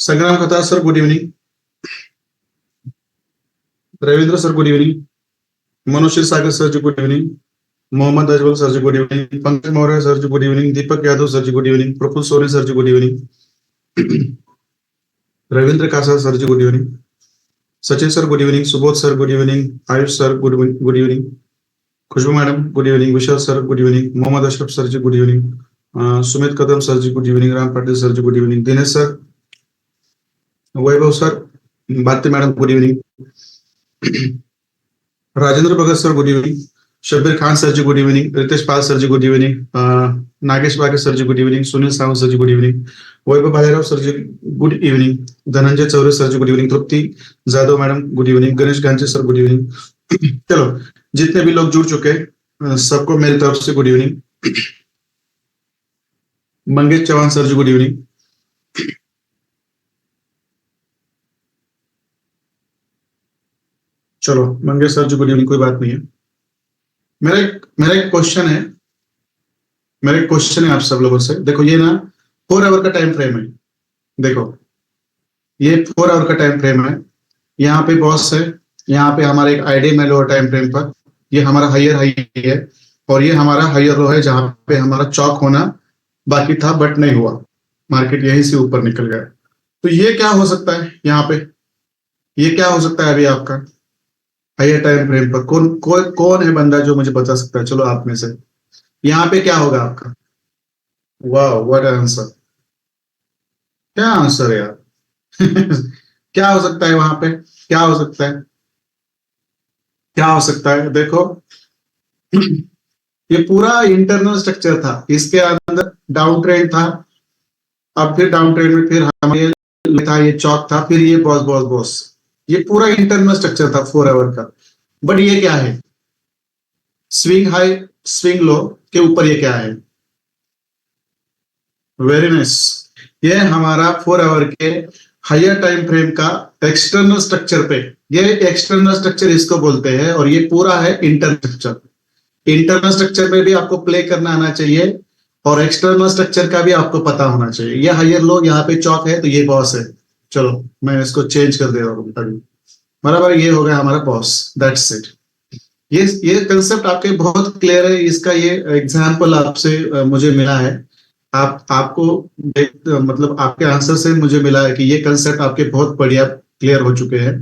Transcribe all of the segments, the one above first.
संग्राम Khatar sir, good evening. Ravindra sir, good evening. Manoj Sagar sir ji, good evening. Mohammad Ajmal sir ji, good evening. Pankaj Maurya sir ji, good evening. Deepak Yadav sir ji, good evening. Praful Soni sir ji, good evening. Ravindra Kasa sir ji, good evening. Sachin sir, good evening. Subodh sir, good evening. Ayush sir, good evening. Khushboo madam, good evening. Vishal sir, good evening. Mohammad Ashraf sir ji, good evening. Sumit Kadam sir ji, good evening. Ram Patil sir ji, good evening. Dinesh sir, Vaibhav sir, Bharti madam, good evening. Rajendra Bhagat sir, good evening. Shabbir Khan sir ji, good evening. Ritesh Pal sir ji, good evening. Nagesh Bage sir ji, good evening. Sunil Sawant sir ji, good evening. Vaibhav Bhalerao sir ji, good evening. Dhananjay Chaure sir ji, good evening. Trupti Jadhav madam, good evening. Ganesh Ganche sir, good evening. चलो, जितने भी लोग जुड़ चुके हैं सबको मेरी तरफ से good evening. Mangesh Chauhan sir ji, good evening. चलो, Mangesh sir ji, good evening. कोई बात नहीं है. मेरा एक क्वेश्चन है आप सब लोगों से. देखो, ये ना 4 आवर का टाइम फ्रेम है. देखो, ये 4 आवर का टाइम फ्रेम है. यहाँ पे बॉस है, यहाँ पे हमारा एक आईडी में लोअर टाइम फ्रेम पर. ये हमारा हायर हाई है और ये हमारा हायर लो है, जहां पे हमारा चौक होना बाकी था बट नहीं हुआ. मार्केट यहीं से ऊपर निकल गया. तो ये क्या हो सकता है यहाँ पे? ये क्या हो सकता है अभी आपका हायर टाइम फ्रेम पर? कौन है बंदा जो मुझे बता सकता है? चलो, आप में से यहाँ पे क्या होगा आपका? वाह, व्हाट आंसर! क्या आंसर है यार! क्या हो सकता है वहां पे? क्या हो सकता है? क्या हो सकता है? देखो, ये पूरा इंटरनल स्ट्रक्चर था. इसके अंदर डाउन ट्रेंड था. अब फिर डाउन ट्रेंड में फिर हमें था, ये चौक था, फिर ये बॉस बॉस बॉस. ये पूरा इंटरनल स्ट्रक्चर था 4 आवर का. बट ये क्या है? स्विंग हाई स्विंग लो के ऊपर ये क्या है? Very nice. ये हमारा 4 आवर के हायर टाइम फ्रेम का एक्सटर्नल स्ट्रक्चर पे. ये एक्सटर्नल स्ट्रक्चर इसको बोलते हैं और ये पूरा है इंटरनल स्ट्रक्चर. इंटरनल स्ट्रक्चर में भी आपको प्ले करना आना चाहिए और एक्सटर्नल स्ट्रक्चर का भी आपको पता होना चाहिए. ये हायर लो, यहाँ पे चौक है तो ये बॉस है. चलो, मैं इसको चेंज कर दे रहा हूँ अभी. बराबर, ये हो गया हमारा बॉस. That's it. ये कंसेप्ट आपके बहुत क्लियर है. इसका ये एग्जाम्पल आपसे मुझे मिला है. आपको मतलब आपके आंसर से मुझे मिला है कि ये कंसेप्ट आपके बहुत बढ़िया क्लियर हो चुके हैं.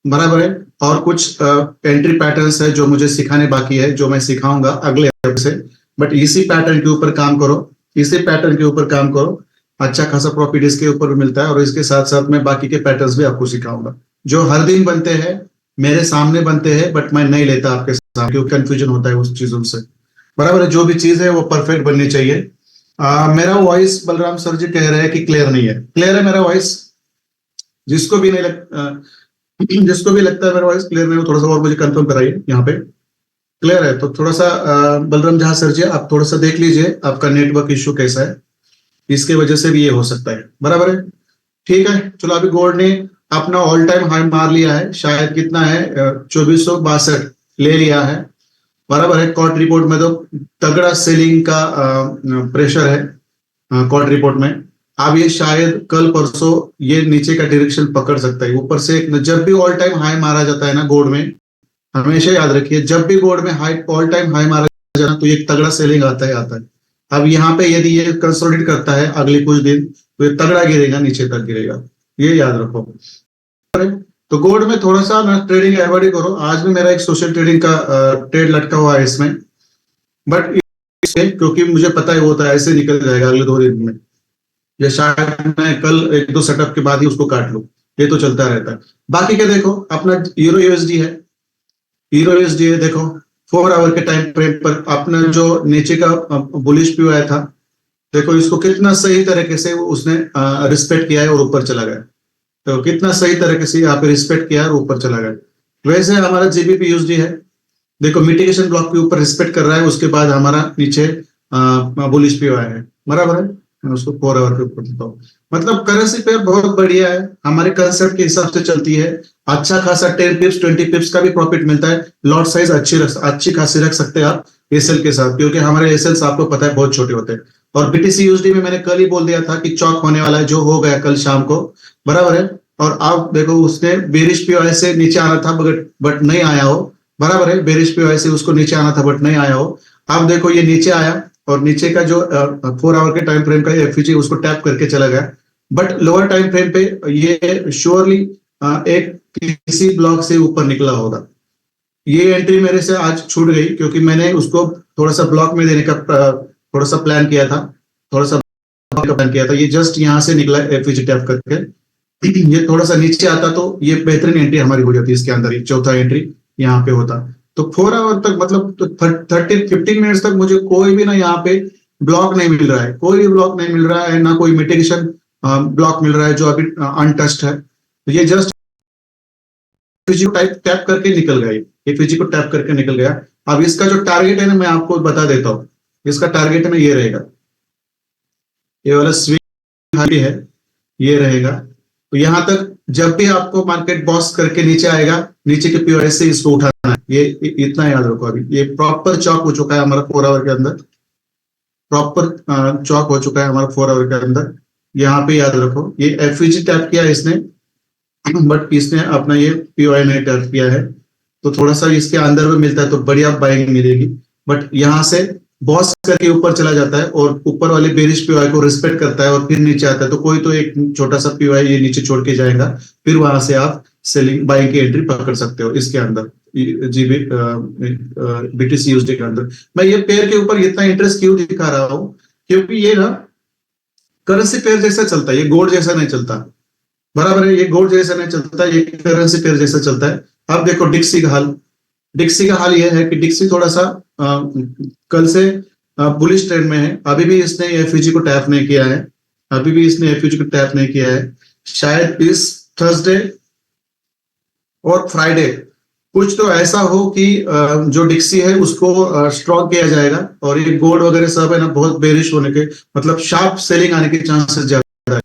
बराबर है. और कुछ एंट्री पैटर्न्स है जो मुझे सिखाने बाकी है, जो मैं सिखाऊंगा अगले से. बट इसी पैटर्न के ऊपर काम करो, इसी पैटर्न के ऊपर काम करो. अच्छा खासा प्रॉफिट इसके ऊपर भी मिलता है और इसके साथ साथ मैं बाकी के पैटर्न्स भी आपको सिखाऊंगा जो हर दिन बनते हैं, मेरे सामने बनते हैं. बट मैं नहीं लेता आपके सामने क्योंकि कंफ्यूजन होता है उस चीजों से. बराबर है. जो भी चीज है वो परफेक्ट बननी चाहिए. मेरा वॉइस बलराम सर जी कह रहे हैं कि क्लियर नहीं है. क्लियर है मेरा वॉइस? जिसको भी नहीं जिसको भी लगता है मेरा वॉइस क्लियर नहीं हो, थोड़ा सा और मुझे कंफर्म कराइए. यहाँ पे क्लियर है तो थोड़ा सा बलराम जहां सर जी आप थोड़ा सा देख लीजिए आपका नेटवर्क इश्यू कैसा है. इसके वजह से भी ये हो सकता है. बराबर है. ठीक है. चलो, अभी गोल्ड ने अपना ऑल टाइम हाई मार लिया है. शायद कितना है, 2462 ले लिया है. बराबर है. कॉर्ड रिपोर्ट में तो तगड़ा सेलिंग का प्रेशर है कॉर्ड रिपोर्ट में. अब ये शायद कल परसों ये नीचे का डायरेक्शन पकड़ सकता है. ऊपर से जब भी ऑल टाइम हाई मारा जाता है ना गोल्ड में, हमेशा याद रखिए, जब भी गोल्ड में हाई ऑल टाइम हाई मारा जाता है तो ये तगड़ा सेलिंग आता है. अब यहाँ पे यदि ये कंसोलिडेट करता है अगले कुछ दिन तो ये तगड़ा गिरेगा, नीचे तक गिरेगा. ये याद रखो. तो गोल्ड में थोड़ा सा ना ट्रेडिंग अवॉइड ही करो. आज भी मेरा एक सोशल ट्रेडिंग का ट्रेड लटका हुआ है इसमें. बट क्योंकि मुझे पता है वो तो ऐसे निकल जाएगा अगले 2 दिन में, या शायद मैं कल 1-2 सेटअप के बाद ही उसको काट लूं. ये तो चलता रहता है. बाकी क्या देखो, अपना यूरो यूएसडी है. हीरो एसडी है. देखो 4 आवर के टाइम फ्रेम पर अपना जो नीचे का बुलिश व्यू आया था, देखो इसको कितना सही तरीके से उसने रिस्पेक्ट किया है और ऊपर चला गया. तो कितना सही तरीके से यहाँ पे रिस्पेक्ट किया और ऊपर चला गया. वैसे हमारा जीबीपी यूएसडी है. देखो मिटिगेशन ब्लॉक के ऊपर रिस्पेक्ट कर रहा है, उसके बाद हमारा नीचे बुलिश व्यू आया है. बराबर है. मैं उसको 4 आवर के ऊपर देता हूँ. मतलब करेंसी पेयर बहुत बढ़िया है, हमारे कंसेप्ट के हिसाब से चलती है. अच्छा खासा 10 पिप्स 20 पिप्स का भी प्रॉफिट मिलता है. लॉट साइज अच्छी खासी रख सकते हैं आप एसएल के साथ, क्योंकि हमारे एसएल्स आपको पता है बहुत छोटे होते हैं. और बीटीसी यूएसडी में मैंने कल ही बोल दिया था कि चौक होने वाला है, जो हो गया कल शाम को, बराबर है। और आप देखो उसने बेरिश पीओआई से नीचे आना था बट नहीं आया हो, बराबर है। बेरिश पीओआई से उसको नीचे आना था बट नहीं आया हो। आप देखो ये नीचे आया और नीचे का जो 4 आवर के टाइम फ्रेम का एफईजी उसको टैप करके चला गया, बट लोअर टाइम फ्रेम पे ये श्योरली एक किसी ब्लॉक से ऊपर निकला होगा। ये एंट्री मेरे से आज छूट गई क्योंकि मैंने उसको थोड़ा सा ब्लॉक में देने का थोड़ा सा प्लान किया था, थोड़ा सा प्लान किया था। ये जस्ट यहाँ से निकला एफईजी टैप करके, ये थोड़ा सा नीचे आता तो ये बेहतरीन एंट्री हमारी हो जाती है इसके अंदर, ही चौथा एंट्री यहाँ पे होता। तो 4 आवर तक मतलब 15 मिनट्स तक मुझे कोई भी ना यहाँ पे ब्लॉक नहीं मिल रहा है, कोई भी ब्लॉक नहीं मिल रहा है, ना कोई मिटिगेशन ब्लॉक मिल रहा है जो अभी अनटच्ड है। तो ये जस्ट एफईजी को टैप करके निकल गया, एफईजी को टैप करके निकल गया। अब इसका जो टारगेट है ना मैं आपको बता देता हूँ। इसका टारगेट में ये रहेगा, ये वाला स्विंग हाई है, ये रहेगा। तो यहां तक जब भी आपको मार्केट बॉस करके नीचे आएगा, नीचे के पीओएस से इसको उठाना है। ये इतना याद रखो। अभी ये प्रॉपर चौक हो चुका है हमारा 4 आवर के अंदर, प्रॉपर चौक हो चुका है हमारा 4 आवर के अंदर। यहाँ पे याद रखो ये एफईजी टैप किया इसने, बट इसने अपना ये पीओआई नहीं टैप किया है। तो थोड़ा सा इसके अंदर में मिलता है तो बढ़िया बाइंग मिलेगी, बट यहाँ से बॉस करके ऊपर चला जाता है और ऊपर वाले बेरिश पीओआई को रिस्पेक्ट करता है और फिर नीचे आता है। तो कोई तो एक छोटा सा पीओआई ये नीचे छोड़ के जाएगा, फिर वहां से आप सेलिंग बाइंग की एंट्री पकड़ सकते हो इसके अंदर, जीबी बीटीसी यूएसडी के अंदर। मैं ये पेयर के ऊपर इतना इंटरेस्ट क्यों दिखा रहा हूँ, क्योंकि ये ना करेंसी पेयर जैसा चलता है, ये गोल्ड जैसा नहीं चलता, बराबर है। ये गोल्ड जैसा नहीं चलता, ये करेंसी पेयर जैसा चलता है। अब देखो डिक्सी का हाल, डिक्सी का हाल ये है कि डिक्सी थोड़ा सा कल से बुलिश ट्रेंड में है। अभी भी इसने एफयूजी को टैप नहीं किया है, अभी भी इसने एफयूजी को टैप नहीं किया है। शायद इस थर्सडे और फ्राइडे कुछ तो ऐसा हो कि जो डिक्सी है उसको स्ट्रॉन्ग किया जाएगा और ये गोल्ड वगैरह सब है ना बहुत बेरिश होने के, मतलब शार्प सेलिंग आने के चांसेस ज्यादा है,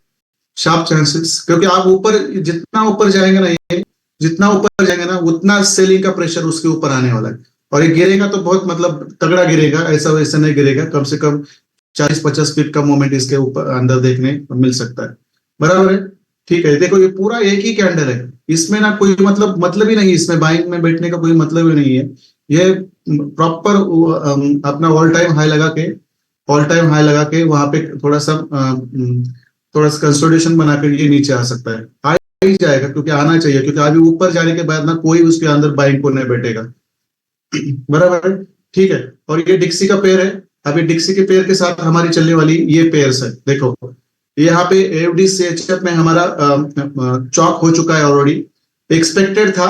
शार्प चांसेस। क्योंकि आप ऊपर जितना ऊपर जाएंगे ना, ये जितना ऊपर जाएंगे ना उतना सेलिंग का प्रेशर उसके ऊपर आने वाला है। और ये गिरेगा तो बहुत मतलब तगड़ा गिरेगा, ऐसा वैसा नहीं गिरेगा। कम से कम 40-50 फीट का मोमेंट इसके ऊपर अंदर देखने मिल सकता है, बराबर है। ठीक है, देखो ये पूरा एक ही कैंडल है, इसमें ना कोई मतलब ही नहीं, इसमें बाइंग में बैठने का कोई मतलब ही नहीं है। ये प्रॉपर अपना ऑल टाइम हाई लगा के, ऑल टाइम हाई लगा के वहां पे थोड़ा सा कंसोलिडेशन बनाकर ये नीचे आ सकता है, आ ही जाएगा क्योंकि आना चाहिए, क्योंकि अभी ऊपर जाने के बाद ना कोई उसके अंदर बाइंग को नहीं बैठेगा, बराबर है। ठीक है, और ये डिक्सी का पेयर है। अभी डिक्सी के पेयर के साथ हमारी चलने वाली ये पेयर्स है। देखो यहाँ पे एफडी सीएचएफ में हमारा चौक हो चुका है ऑलरेडी, एक्सपेक्टेड था।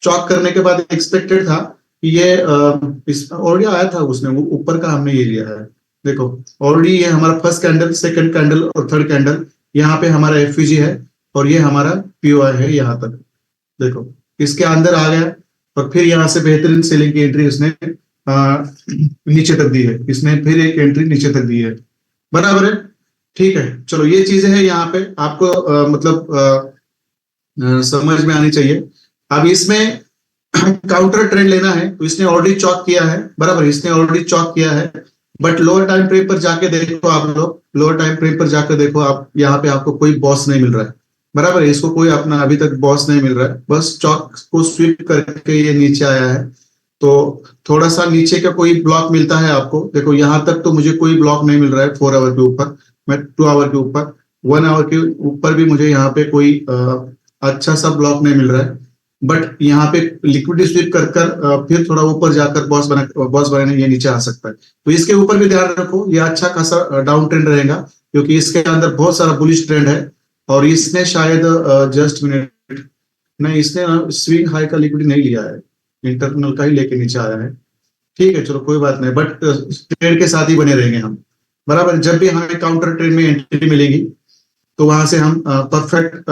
चौक करने के बाद एक्सपेक्टेड था कि ये इस ऑलरेडी आया था उसने, ऊपर का हमने ये लिया है। देखो ऑलरेडी ये हमारा फर्स्ट कैंडल, सेकंड कैंडल और थर्ड कैंडल, यहाँ पे हमारा एफयूजी है और ये हमारा पीओआई है यहाँ तक। देखो इसके अंदर आ गया और फिर यहाँ से बेहतरीन सेलिंग की एंट्री उसने नीचे तक दी है, इसने फिर एक एंट्री नीचे तक दी है, बराबर है। ठीक है, चलो ये चीजें हैं यहाँ पे आपको मतलब समझ में आनी चाहिए। अब इसमें काउंटर ट्रेंड लेना है तो इसने ऑलरेडी चॉक किया है, बराबर, इसने ऑलरेडी चॉक किया है। बट लोअर टाइम फ्रेम पर जाके देखो आप लोग, लोअर टाइम फ्रेम पर जाकर देखो आप, यहाँ पे आपको कोई बॉस नहीं मिल रहा है, बराबर है। इसको कोई अपना अभी तक बॉस नहीं मिल रहा है, बस चॉक को स्वीप करके ये नीचे आया है। तो थोड़ा सा नीचे का कोई ब्लॉक मिलता है आपको, देखो यहां तक तो मुझे कोई ब्लॉक नहीं मिल रहा है 4 आवर के ऊपर, मैं 2 आवर के ऊपर, 1 आवर के ऊपर भी मुझे यहाँ पे कोई अच्छा सा ब्लॉक नहीं मिल रहा है। बट यहाँ पे लिक्विडिटी स्वीप कर कर फिर थोड़ा ऊपर जाकर बॉस बनाने ये नीचे आ सकता है। तो इसके ऊपर भी ध्यान रखो, ये अच्छा खासा डाउन ट्रेंड रहेगा क्योंकि इसके अंदर बहुत सारा बुलिश ट्रेंड है। और इसने शायद जस्ट मिनट, नहीं इसने स्विंग हाई का लिक्विडिटी नहीं लिया है, इंटरनल का ही लेके नीचे आया है। ठीक है चलो कोई बात नहीं, बट ट्रेड के साथ ही बने रहेंगे हम, बराबर। जब भी हमें काउंटर ट्रेड में एंट्री मिलेगी तो वहां से हम परफेक्ट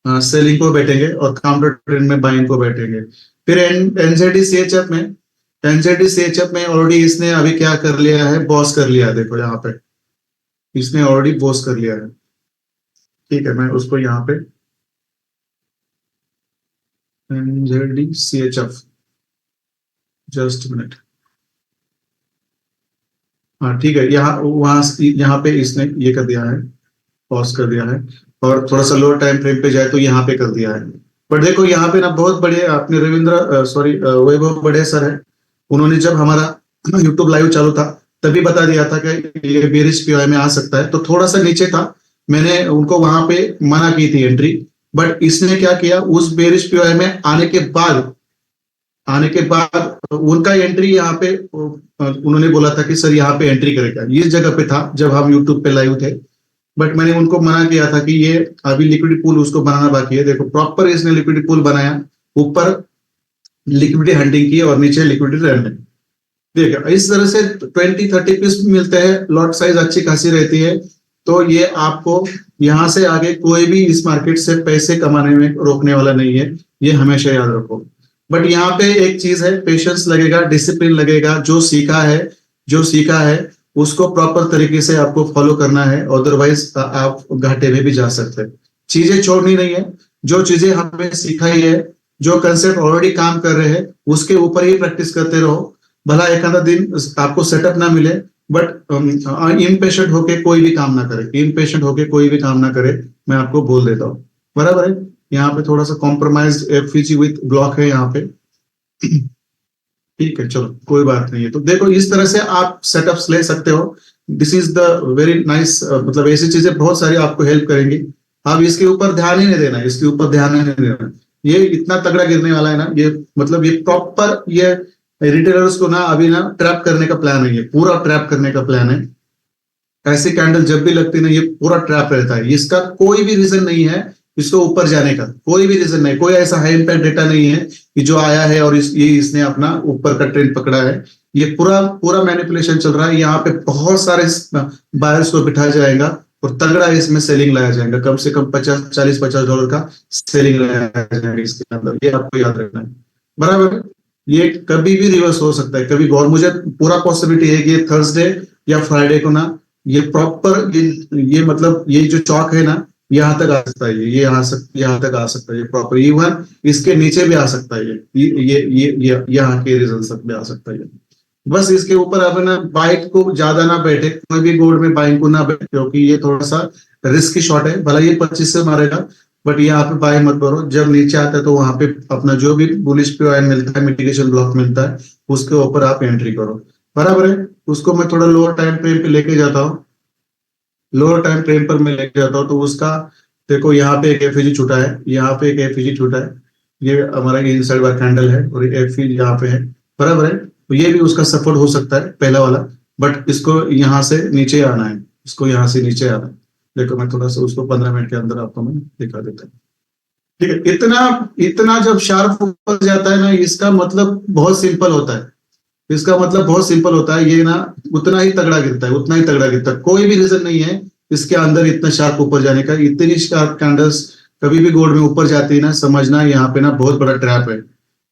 सेलिंग को बैठेंगे और काउंटर ट्रेड में बाइंग को बैठेंगे। फिर एनजेडी सीएचएफ में, एनजेडी सीएचएफ में ऑलरेडी इसने अभी क्या कर लिया है, बॉस कर लिया है। देखो यहाँ पे इसने ऑलरेडी बॉस कर लिया है। ठीक है, मैं उसको यहाँ पे एनजेडी सीएचएफ, जस्ट मिनट, हाँ ठीक है, यहाँ वहां यहाँ पे इसने ये कर दिया है, पॉज कर दिया है। और थोड़ा सा लोअर टाइम फ्रेम पे जाए तो यहाँ पे कर दिया है। बट देखो यहाँ पे ना बहुत बड़े अपने रविंद्र सॉरी वैभव बड़े सर है, उन्होंने जब हमारा यूट्यूब लाइव चालू था तभी बता दिया था कि ये बेरिश पीओआई में आ सकता है, तो थोड़ा सा नीचे था, मैंने उनको वहां पे मना की थी एंट्री। बट इसने क्या किया, उस बेरिश पीओआई में आने के बाद उनका एंट्री यहाँ पे उन्होंने बोला था कि सर यहाँ पे एंट्री करेगा, इस जगह पे था जब हम यूट्यूब पे लाइव थे। बट मैंने उनको मना किया था कि ये अभी लिक्विडिटी पूल उसको बनाना बाकी है। देखो प्रॉपर इसने लिक्विडिटी पूल बनाया, ऊपर लिक्विडिटी हंटिंग की और नीचे लिक्विडिटी रनिंग। देखो इस तरह से 20-30 पीस मिलते हैं, लॉट साइज अच्छी खासी रहती है। तो ये आपको यहाँ से आगे कोई भी इस मार्केट से पैसे कमाने में रोकने वाला नहीं है, ये हमेशा याद रखो। बट यहाँ पे एक चीज है, पेशेंस लगेगा, डिसिप्लिन लगेगा। जो सीखा है उसको प्रॉपर तरीके से आपको फॉलो करना है, अदरवाइज आप घाटे में भी जा सकते हैं। चीजें छोड़नी नहीं है, जो चीजें हमने सिखाई है, जो कंसेप्ट ऑलरेडी काम कर रहे हैं उसके ऊपर ही प्रैक्टिस करते रहो। भला एक आधा दिन आपको सेटअप ना मिले, बट इम्पेशेंट होके कोई भी काम ना करे, इम्पेशेंट होके कोई भी काम ना करे, मैं आपको बोल देता हूँ। बराबर है, यहाँ पे थोड़ा सा कॉम्प्रोमाइज एफवीजी विथ ब्लॉक है यहाँ पे। ठीक है चलो कोई बात नहीं है। तो देखो इस तरह से आप सेटअप्स ले सकते हो। This is the very nice, मतलब ऐसी चीजें बहुत सारी आपको हेल्प करेंगी। आप इसके ऊपर ध्यान ही नहीं देना, इसके ऊपर ध्यान ही नहीं देना। ये इतना तगड़ा गिरने वाला है ना, ये मतलब ये प्रॉपर ये रिटेलर्स को ना अभी ना ट्रैप करने का प्लान है, ये पूरा ट्रैप करने का प्लान है। ऐसी कैंडल जब भी लगती है ना, ये पूरा ट्रैप रहता है। इसका कोई भी रीजन नहीं है इसको ऊपर जाने का, कोई भी रीजन नहीं, कोई ऐसा हाई इम्पैक्ट डेटा नहीं है कि जो आया है और इसने अपना ऊपर का ट्रेंड पकड़ा है। ये पूरा पूरा मैनिपुलेशन चल रहा है। यहाँ पे बहुत सारे बायर्स को बिठाया जाएगा और तगड़ा इसमें सेलिंग लाया जाएगा, कम से कम 40-50 का सेलिंग लाया जाएगा इसके अंदर, ये आपको याद रखना है। बराबर है? ये कभी भी रिवर्स हो सकता है, कभी और मुझे पूरा पॉसिबिलिटी है कि थर्सडे या फ्राइडे को ना ये प्रॉपर ये मतलब ये जो चौक है ना यहाँ तक आ सकता है, ये यहाँ तक आ सकता है, ये प्रॉपर इवन इसके नीचे भी आ सकता है, ये यहाँ के रिजल्ट तक भी आ सकता है। बस इसके ऊपर अब ना बाइक को ज्यादा ना बैठे, कोई भी गोल्ड में बाइक को ना बैठे, क्योंकि ये थोड़ा सा रिस्की शॉट है। भला ये 25 से मारेगा, बट यहाँ पे बाय मत करो। जब नीचे आता है तो वहां पे अपना जो भी बुलिश पे ऑयल मिलता है, मिटिगेशन ब्लॉक मिलता है, उसके ऊपर आप एंट्री करो। बराबर है? उसको मैं थोड़ा लोअर टाइम फ्रेम पे लेके जाता हूँ, लोअर टाइम फ्रेम पर मैं लेके जाता हूँ। तो उसका देखो यहाँ पे एक एफईजी छूटा है, यहाँ पे एक एफईजी छूटा है, ये हमारा इनसाइड बार कैंडल है और एफईजी यहाँ पे है। बराबर है? तो ये भी उसका सपोर्ट हो सकता है पहला वाला, बट इसको यहाँ से नीचे आना है, इसको यहाँ से नीचे आना है। देखो मैं थोड़ा सा उसको 15 मिनट के अंदर आपको मैं दिखा देता हूँ। ठीक है, इतना इतना जब शार्प ऊपर जाता है ना, इसका मतलब बहुत सिंपल होता है, इसका मतलब बहुत सिंपल होता है, ये ना उतना ही तगड़ा गिरता है, उतना ही तगड़ा गिरता है। कोई भी रीजन नहीं है इसके अंदर इतना शार्प ऊपर जाने का। इतनी शार्प कैंडल्स कभी भी गोल्ड में ऊपर जाती है ना, समझना यहाँ पे ना बहुत बड़ा ट्रैप है।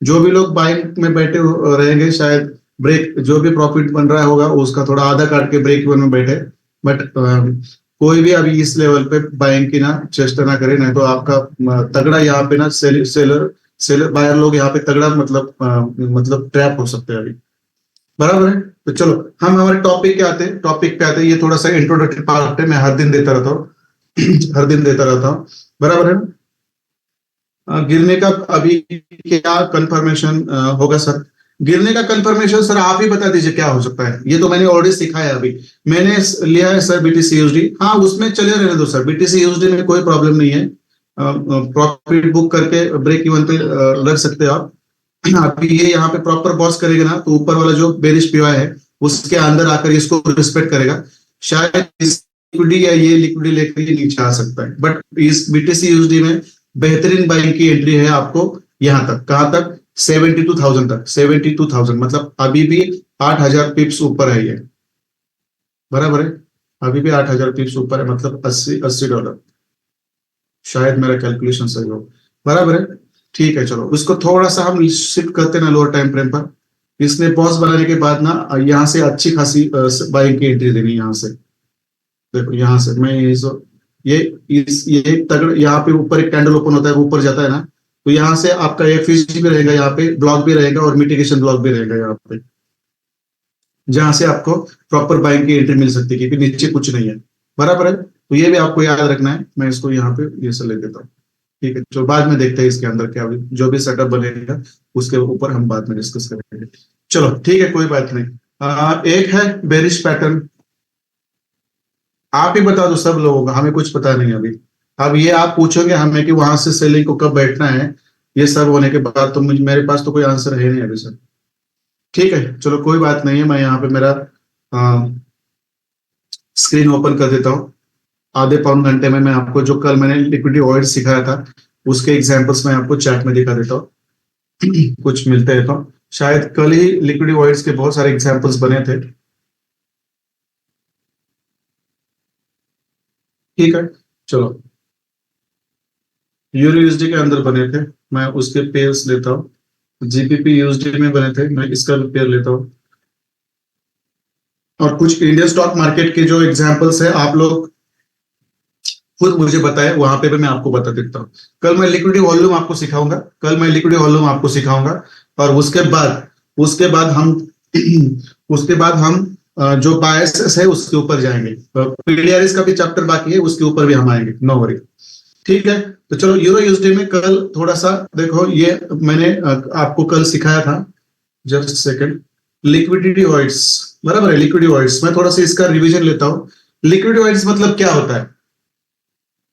जो भी लोग बाइंग में बैठे रहेंगे, शायद ब्रेक जो भी प्रॉफिट बन रहा होगा उसका थोड़ा आधा काट के ब्रेक इवन में बैठे। बट कोई भी अभी इस लेवल पे बाइंग की ना चेष्टा ना करे, नहीं तो आपका तगड़ा यहाँ पे ना सेलर बायर लोग यहाँ पे तगड़ा मतलब ट्रैप हो सकते हैं अभी। बराबर है? तो चलो हम हमारे टॉपिक पे आते हैं। ये थोड़ा सा इंट्रोडक्टरी पार्ट है, मैं हर दिन देता रहता हूँ हर दिन देता रहता हूँ। बराबर है? गिरने का अभी क्या कंफर्मेशन होगा सर? गिरने का कंफर्मेशन सर आप ही बता दीजिए क्या हो सकता है। ये तो मैंने ऑलरेडी सिखाया है, अभी मैंने लिया है सर बीटीसी यूएसडी। हाँ उसमें चले रहने दो सर, बीटीसी यूएसडी में कोई प्रॉब्लम नहीं है। प्रॉफिट बुक करके ब्रेक इवन पे लग सकते हो आप। अभी ये यहाँ पे प्रॉपर बॉस करेगा ना, तो ऊपर वाला जो बेरिश पीओआई है उसके अंदर आकर इसको रिस्पेक्ट करेगा। शायद इस लिक्विडिटी या ये लिक्विडिटी लेकर ये नीचे आ सकता है। बट इस बीटीसी यूएसडी में बेहतरीन बाइंग की एंट्री है आपको यहाँ तक, कहां तक? 72,000 तक। 72,000 मतलब अभी भी 8,000 पिप्स ऊपर है ये। बराबर है? अभी भी 8,000 पिप्स ऊपर है, मतलब $80। शायद मेरा कैलकुलेशन सही हो। बराबर है? ठीक है चलो, उसको थोड़ा सा हम शिफ्ट करते ना लोअर टाइम फ्रेम पर। इसने पॉज बनाने के बाद ना यहाँ से अच्छी खासी बाइंग की एंट्री देनी है। यहाँ से देखो, यहाँ से मैं ये तगड़ यहाँ पे ऊपर एक कैंडल ओपन होता है, ऊपर जाता है ना, तो यहाँ से आपका एफईजी भी रहेगा, यहाँ पे ब्लॉक भी रहेगा और मिटिगेशन ब्लॉक भी रहेगा यहाँ पे। जहां से आपको प्रॉपर बाइंग की एंट्री मिल सकती है, क्योंकि नीचे कुछ नहीं है, बराबर है। तो ये भी आपको याद रखना है। मैं इसको यहाँ पे ये से ले देता हूँ, ठीक है। तो बाद में देखते हैं इसके अंदर क्या जो भी सेटअप बनेगा उसके ऊपर हम बाद में डिस्कस करेंगे। चलो ठीक है, कोई बात नहीं। एक है बेरिश पैटर्न। आप ही बता दो सब लोगों का, हमें कुछ पता नहीं अभी। अब ये आप पूछोगे हमें कि वहां से सेलिंग को कब बैठना है, ये सब होने के बाद तो मुझे, मेरे पास तो कोई आंसर है नहीं अभी सर। ठीक है चलो कोई बात नहीं है, मैं यहाँ पे मेरा स्क्रीन ओपन कर देता हूँ। आधे पौन घंटे में मैं आपको जो कल मैंने लिक्विडिटी ऑयल सिखाया था उसके एग्जांपल्स मैं आपको चैट में दिखा देता हूँ। कुछ मिलते हैं तो शायद कल ही लिक्विडिटी ऑयल्स के बहुत सारे एग्जांपल्स बने थे। ठीक है चलो, यूरो यूएसडी के अंदर बने थे, मैं उसके पेयर्स लेता हूँ। जीबीपी यूएसडी में बने थे, मैं इसका भी पेयर लेता हूँ। और कुछ इंडियन स्टॉक मार्केट के जो एग्जांपल्स है आप लोग खुद मुझे बताएं, वहां पे भी मैं आपको बता देता हूँ। कल मैं लिक्विडिटी वॉल्यूम आपको सिखाऊंगा, कल मैं लिक्विडिटी वॉल्यूम आपको सिखाऊंगा। और उसके बाद हम उसके बाद हम जो बायसेस है उसके ऊपर जाएंगे। पीडीआरएस का भी चैप्टर बाकी है, उसके ऊपर भी हम आएंगे, नो वरी। ठीक है तो चलो, यूरो यूएसडी में कल थोड़ा सा देखो, ये मैंने आपको कल सिखाया था। जस्ट सेकंड, लिक्विडिटी वॉइड्स, बराबर है, लिक्विडिटी वॉइड्स। मैं थोड़ा सा इसका रिवीजन लेता हूँ। लिक्विडिटी वॉइड्स मतलब क्या होता है?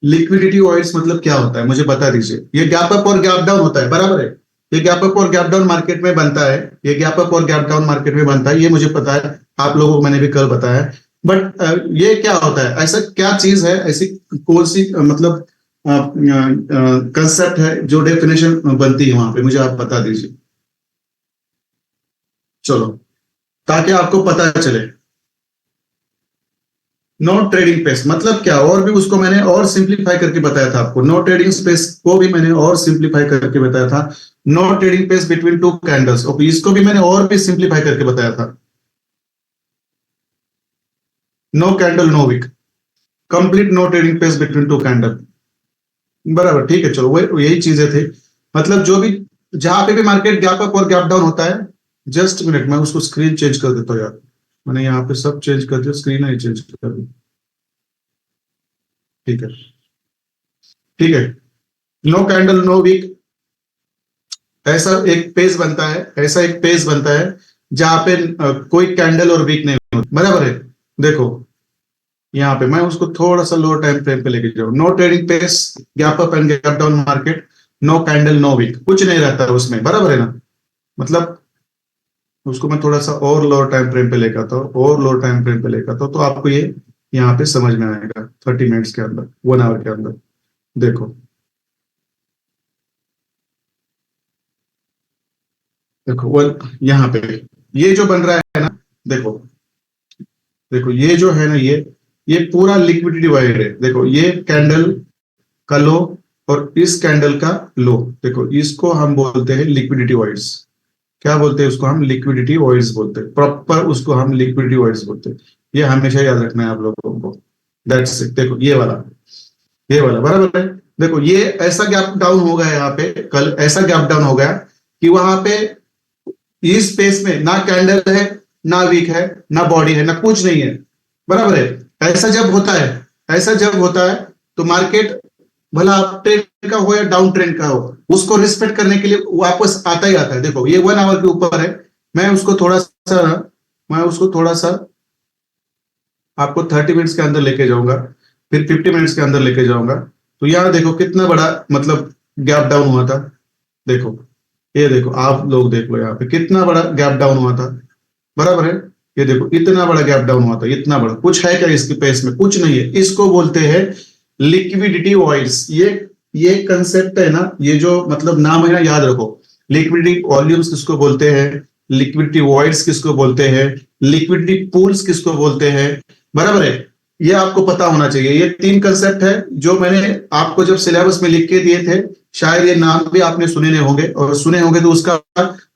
लिक्विडिटी वॉइड्स मतलब क्या होता है मुझे बता दीजिए। ये गैप अप और गैप डाउन होता है, बराबर है। ये गैप अप और गैप डाउन मार्केट में बनता है, ये गैप अप और गैप डाउन मार्केट में बनता है, ये मुझे पता है, आप लोगों को मैंने भी कल बताया। बट ये क्या होता है, ऐसा क्या चीज है, ऐसी कौन सी मतलब कंसेप्ट है जो डेफिनेशन बनती है वहां पे, मुझे आप बता दीजिए। चलो, ताकि आपको पता चले। नो ट्रेडिंग स्पेस मतलब क्या, और भी उसको मैंने और सिंप्लीफाई करके बताया था आपको। नो ट्रेडिंग स्पेस को भी मैंने और सिंप्लीफाई करके बताया था। No trading space between two candles, और इसको भी मैंने और भी सिंप्लीफाई करके बताया था। No candle no wick, complete no trading space between two candle, बराबर। ठीक है चलो, वो यही चीजें थे। मतलब जो भी, जहां पे भी मार्केट गैप अप और गैप डाउन होता है, जस्ट मिनट मैं उसको स्क्रीन चेंज कर देता हूँ यार। मैंने यहाँ पे सब चेंज कर दिया, स्क्रीन ही चेंज कर दी। ठीक है, ठीक है। नो कैंडल नो वीक, ऐसा एक पेज बनता है, ऐसा एक पेज बनता है जहां पे कोई कैंडल और वीक नहीं होती, बराबर है। देखो यहाँ पे मैं उसको थोड़ा सा लो टाइम फ्रेम पे लेके जाऊँ। No trading space, gap up and gap down market, no candle no wick, कुछ नहीं रहता है उसमें, बराबर है ना। मतलब उसको मैं थोड़ा सा और लोअर टाइम फ्रेम पे लेकर आता हूँ, और लोअर टाइम फ्रेम पे लेकर आता हूँ, तो आपको ये यहाँ पे समझ में आएगा 30 मिनट्स के अंदर, 1 आवर के अंदर। देखो, देखो वो यहाँ पे ये जो बन रहा है ना, देखो, देखो ये जो है ना, ये पूरा लिक्विडिटी वाइड है। देखो ये कैंडल का लो और इस कैंडल का लो, देखो इसको हम बोलते हैं लिक्विडिटी वाइड्स। क्या बोलते हैं उसको हम? लिक्विडिटी वाइड्स बोलते हैं, प्रॉपर उसको हम लिक्विडिटी वाइड्स बोलते हैं। ये हमेशा याद रखना है आप लोगों को। That's it. देखो ये वाला बराबर है। देखो ये ऐसा गैप डाउन हो गया, यहाँ पे कल ऐसा गैप डाउन हो गया कि वहां पे इस स्पेस में ना कैंडल है, ना वीक है, ना बॉडी है, ना कुछ नहीं है, बराबर है। ऐसा जब होता है तो मार्केट, भला अप ट्रेंड का हो या डाउन ट्रेंड का हो, उसको रिस्पेक्ट करने के लिए वापस आता ही आता है। देखो ये 1 आवर के ऊपर है, मैं उसको थोड़ा सा मैं उसको थोड़ा सा आपको 30 मिनट्स के अंदर लेके जाऊंगा, फिर 50 मिनट्स के अंदर लेके जाऊंगा। तो यहाँ देखो कितना बड़ा मतलब गैप डाउन हुआ था। देखो ये देखो, आप लोग देख लो यहाँ पे कितना बड़ा गैप डाउन हुआ था, बराबर है। ये देखो इतना बड़ा गैप डाउन हुआ था, इतना बड़ा। कुछ है क्या इसके पेस में? कुछ नहीं है। इसको बोलते हैं लिक्विडिटी वॉइड्स। ये कंसेप्ट है ना, ये जो मतलब नाम है ना, याद रखो। लिक्विडिटी वॉल्यूम्स किसको बोलते हैं, लिक्विडिटी वॉइड्स किसको बोलते हैं, लिक्विडिटी पूल्स किसको बोलते हैं, बराबर है। ये आपको पता होना चाहिए। ये 3 कंसेप्ट है जो मैंने आपको जब सिलेबस में लिख के दिए थे, शायद ये नाम भी आपने सुने नहीं होंगे, और सुने होंगे तो उसका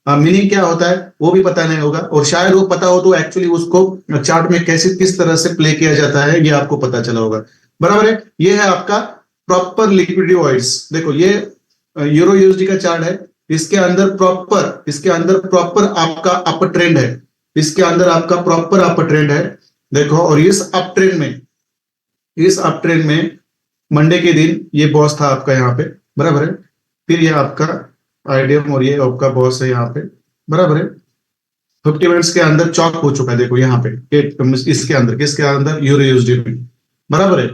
मीनिंग क्या होता है वो भी पता नहीं होगा, और शायद वो पता हो तो एक्चुअली उसको चार्ट में कैसे किस तरह से प्ले किया जाता है ये आपको पता चला होगा, बराबर है। ये है आपका प्रॉपर लिक्विडिटी वॉइड्स। देखो ये यूरो यूएसडी का चार्ट है, इसके अंदर प्रॉपर आपका अपर ट्रेंड है, इसके अंदर आपका प्रॉपर अप ट्रेंड है देखो। और इस अप ट्रेंड में मंडे के दिन ये बॉस था आपका यहाँ पे, बराबर है। फिर ये आपका आईडीएम और ये आपका बॉस है यहाँ पे, बराबर है। 50 मिनट्स के अंदर चौक हो चुका है देखो यहाँ पे, इसके अंदर, किसके अंदर, यूरो यूएसडी में, बराबर है।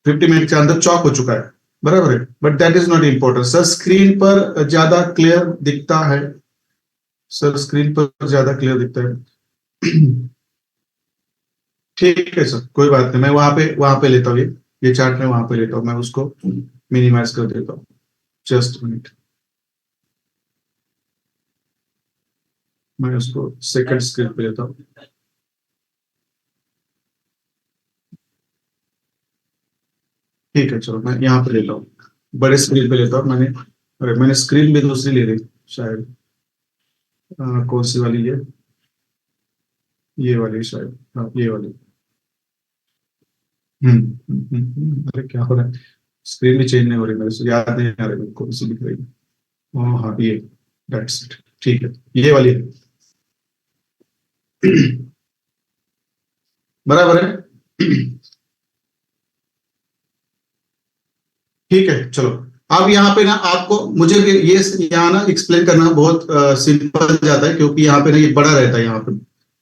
50 मिनट के अंदर चौक हो चुका है, बराबर है। But that is not important sir, screen पर ज्यादा क्लियर दिखता है सर, स्क्रीन पर ज्यादा क्लियर दिखता है। ठीक है सर, कोई बात नहीं, मैं वहां पे लेता हूँ ये चार्ट में वहां पे लेता हूँ, मैं उसको मिनिमाइज कर देता हूँ। जस्ट मिनट, मैं उसको सेकंड स्क्रीन पे लेता हूँ। ठीक है चलो, मैं यहाँ पे लेता हूँ, बड़े स्क्रीन पे लेता हूँ। मैंने स्क्रीन भी दूसरी ले ली शायद। कौन सी वाली ये वाली शायद, हाँ ये वाली। अरे क्या हो रहा है, स्क्रीन भी चेंज नहीं हो रही, मेरे से याद नहीं आ रही मेरे को, कौन सी दिख रही है। हाँ ये, दैट्स इट, ठीक है, ये वाली है। बराबर है। ठीक है चलो। अब यहाँ पे ना आपको, मुझे भी ये यहाँ ना एक्सप्लेन करना बहुत सिंपल जाता है, क्योंकि यहाँ पे ना ये बड़ा रहता है, यहाँ पे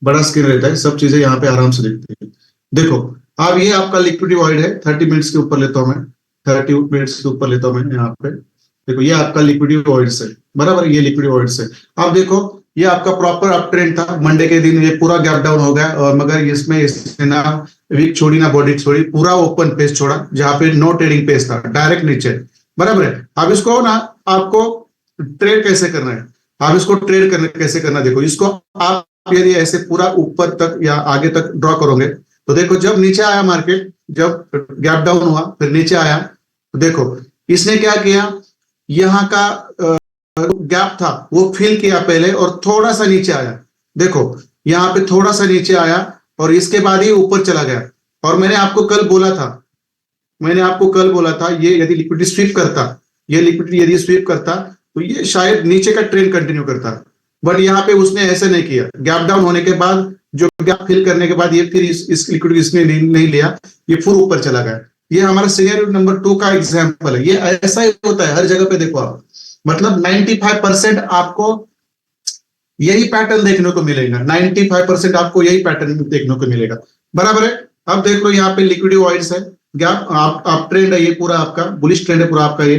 बड़ा स्क्रीन रहता है, सब चीजें यहाँ पे आराम से दिखती है। देखो, अब ये आपका लिक्विड वॉइड है, 30 मिनट्स के ऊपर लेता हूँ मैं, 30 मिनट्स के ऊपर लेता हूँ मैं यहाँ पे। देखो ये आपका लिक्विड वॉइड से, बराबर, ये लिक्विड वॉइड से। अब देखो, ये आपका प्रॉपर अप ट्रेंड था, मंडे के दिन ये पूरा गैप डाउन हो गया, और मगर इसमें इसने ना वीक छोड़ी ना बॉडी छोड़ी, पूरा ओपन पेज छोड़ा, जहां पे नो ट्रेडिंग पेज था, डायरेक्ट नीचे, बराबर है। अब इसको ना आपको ट्रेड कैसे करना है, आप इसको ट्रेड करने कैसे करना, देखो इसको आप यदि ऐसे पूरा ऊपर तक या आगे तक ड्रॉ करोगे, तो देखो जब नीचे आया मार्केट, जब गैप डाउन हुआ फिर नीचे आया, तो देखो इसने क्या किया, यहाँ का गैप था वो फिल किया पहले और थोड़ा सा नीचे आया, देखो यहाँ पे थोड़ा सा नीचे आया और इसके बाद ही ऊपर चला गया। और मैंने आपको कल बोला था ये यदि लिक्विडिटी स्वीप करता, ये लिक्विडिटी यदि स्वीप करता, तो ये शायद नीचे का ट्रेंड कंटिन्यू करता। बट यहाँ पे उसने ऐसे नहीं किया, गैप डाउन होने के बाद, जो गैप फिल करने के बाद ये फिर इस लिक्विडिटी इसने नहीं लिया, ये फिर ऊपर चला गया। ये हमारा सिनेरियो नंबर 2 का एग्जाम्पल है। ये ऐसा ही होता है हर जगह पे, देखो आप, मतलब 95% आपको यही पैटर्न देखने को मिलेगा, 95% आपको यही पैटर्न देखने को मिलेगा, बराबर है। अब देख लो यहाँ पे लिक्विड वॉइड्स है, गैप आप ट्रेंड है, ये पूरा आपका बुलिश ट्रेंड है पूरा आपका ये।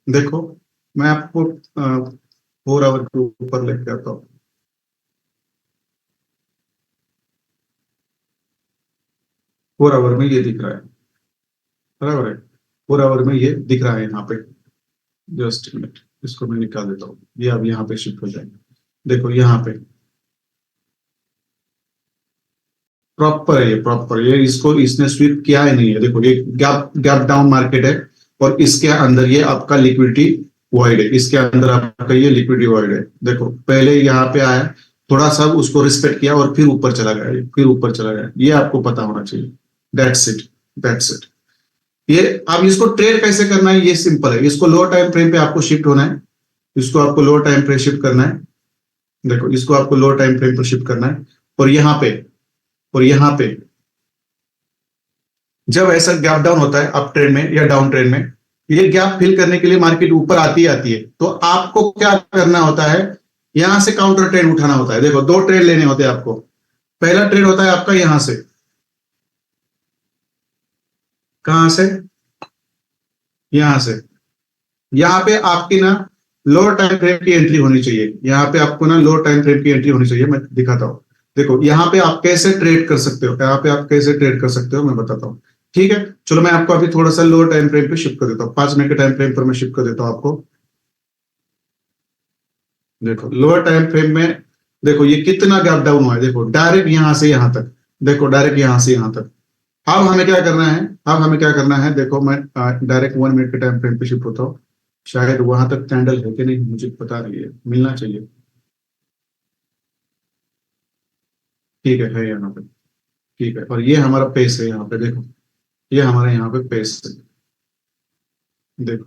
देखो मैं आपको 4 आवर के ऊपर लेके आता हूँ। 4 आवर में ये दिख रहा है, बराबर है, 4 आवर में ये दिख रहा है यहाँ पे। जस्ट मिनट, इसको मैं निकाल देता हूँ, ये अब यहाँ पे शिफ्ट हो जाएंगे। देखो यहाँ पे प्रॉपर है, ये प्रॉपर, ये इसको इसने स्वीप किया ही नहीं है। देखो ये गैप गैप डाउन मार्केट है, और इसके अंदर ये आपका लिक्विडिटी वॉइड है, इसके अंदर आपका ये लिक्विडिटी वॉइड है। देखो पहले यहाँ पे आया, थोड़ा सा उसको रिस्पेक्ट किया और फिर ऊपर चला गया, फिर ऊपर चला गया, ये आपको पता होना चाहिए। That's it, that's it. ये अब इसको ट्रेड कैसे करना है, ये सिंपल है, इसको लो टाइम फ्रेम पे आपको शिफ्ट होना है, इसको आपको लो टाइम फ्रेम शिफ्ट करना है। देखो इसको आपको लो टाइम फ्रेम पर शिफ्ट करना है, और यहाँ पे जब ऐसा गैप डाउन होता है अप ट्रेंड में या डाउन ट्रेंड में, ये गैप फिल करने के लिए मार्केट ऊपर आती है, तो आपको क्या करना होता है, यहां से काउंटर ट्रेंड उठाना होता है। देखो 2 ट्रेड लेने होते हैं आपको। पहला ट्रेड होता है आपका यहां से, कहां से, यहां से, यहाँ पे आपकी ना लोअर टाइम फ्रेम की एंट्री होनी चाहिए, यहाँ पे आपको ना लोअर टाइम फ्रेम की एंट्री होनी चाहिए। मैं दिखाता हूँ, देखो यहाँ पे आप कैसे ट्रेड कर सकते हो, यहाँ पे आप कैसे ट्रेड कर सकते हो मैं बताता हूँ। ठीक है चलो, मैं आपको अभी थोड़ा सा लोअर टाइम फ्रेम पे शिफ्ट कर देता हूँ, 5 मिनट के टाइम फ्रेम पर मैं शिफ्ट कर देता हूँ आपको। देखो लोअर टाइम फ्रेम में, देखो ये कितना गैप डाउन हुआ है, देखो डायरेक्ट यहां से यहां तक, देखो डायरेक्ट यहां से यहां तक। अब हमें क्या करना है, देखो मैं डायरेक्ट 1 मिनट के टाइम फ्रेम पे शिफ्ट होता हूँ। शायद वहां तक कैंडल है कि नहीं मुझे पता नहीं है, मिलना चाहिए। ठीक है यहाँ पे, ठीक है, और ये हमारा पेस है यहाँ पे, देखो ये हमारा यहाँ पे पेस है। देखो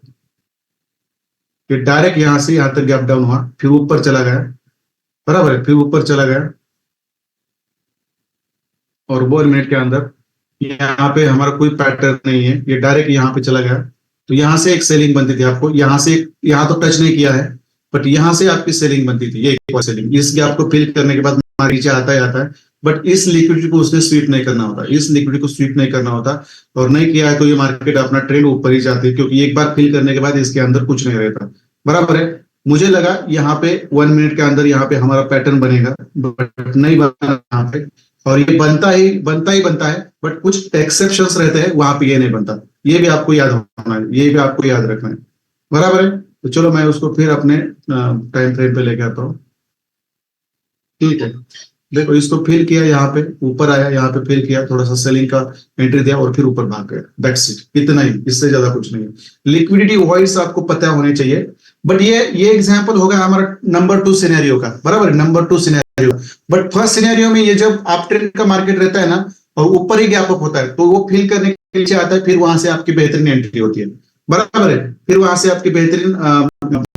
ये डायरेक्ट यहाँ से यहाँ तक गैप डाउन हुआ, फिर ऊपर चला गया, बराबर है, फिर ऊपर चला गया, और वो 1 मिनट के अंदर यहाँ पे हमारा कोई पैटर्न नहीं है, ये डायरेक्ट यहाँ पे चला गया। तो यहाँ से एक सेलिंग बनती थी, आपको यहाँ से, यहाँ तो टच नहीं किया है, बट यहाँ से आपकी सेलिंग बनती थी, ये एक सेलिंग। इस गैप को फिल करने के बाद नीचे आता ही आता है, बट इस लिक्विडिटी को उसने स्वीप नहीं करना होता, इस लिक्विडिटी को स्वीप नहीं करना होता, और नहीं किया है तो ये मार्केट अपना ट्रेंड ऊपर ही जाती है, क्योंकि एक बार फिल करने के बाद इसके अंदर कुछ नहीं रहता। बराबर है। मुझे लगा यहाँ पे 1 मिनट के अंदर यहाँ पे हमारा पैटर्न बनेगा, बट नहीं बना यहाँ पे। और ये बनता है, बट कुछ एक्सेप्शंस रहते हैं, वहां पे ये नहीं बनता। ये भी आपको याद होना है, ये भी आपको याद रखना है। बराबर है। तो चलो मैं उसको फिर अपने टाइम फ्रेम पे लेके आता हूँ। ठीक है, देखो इसको फिल किया, यहाँ पे ऊपर आया, यहाँ पे फिल किया, थोड़ा सा सेलिंग का एंट्री दिया और फिर ऊपर भाग गया। दैट्स इट, इतना ही, इससे ज्यादा कुछ नहीं है। लिक्विडिटी वॉइस आपको पता होने चाहिए। बट ये एग्जांपल होगा हमारा नंबर 2 सिनेरियो का। बराबर, number 2 scenario. But first scenario में ये जब आप ट्रेंड का मार्केट रहता है ना, और ऊपर ही गैप अप होता है, तो वो फिल करने के लिए आता है, फिर वहां से आपकी बेहतरीन एंट्री होती है। बराबर है। फिर वहां से आपकी बेहतरीन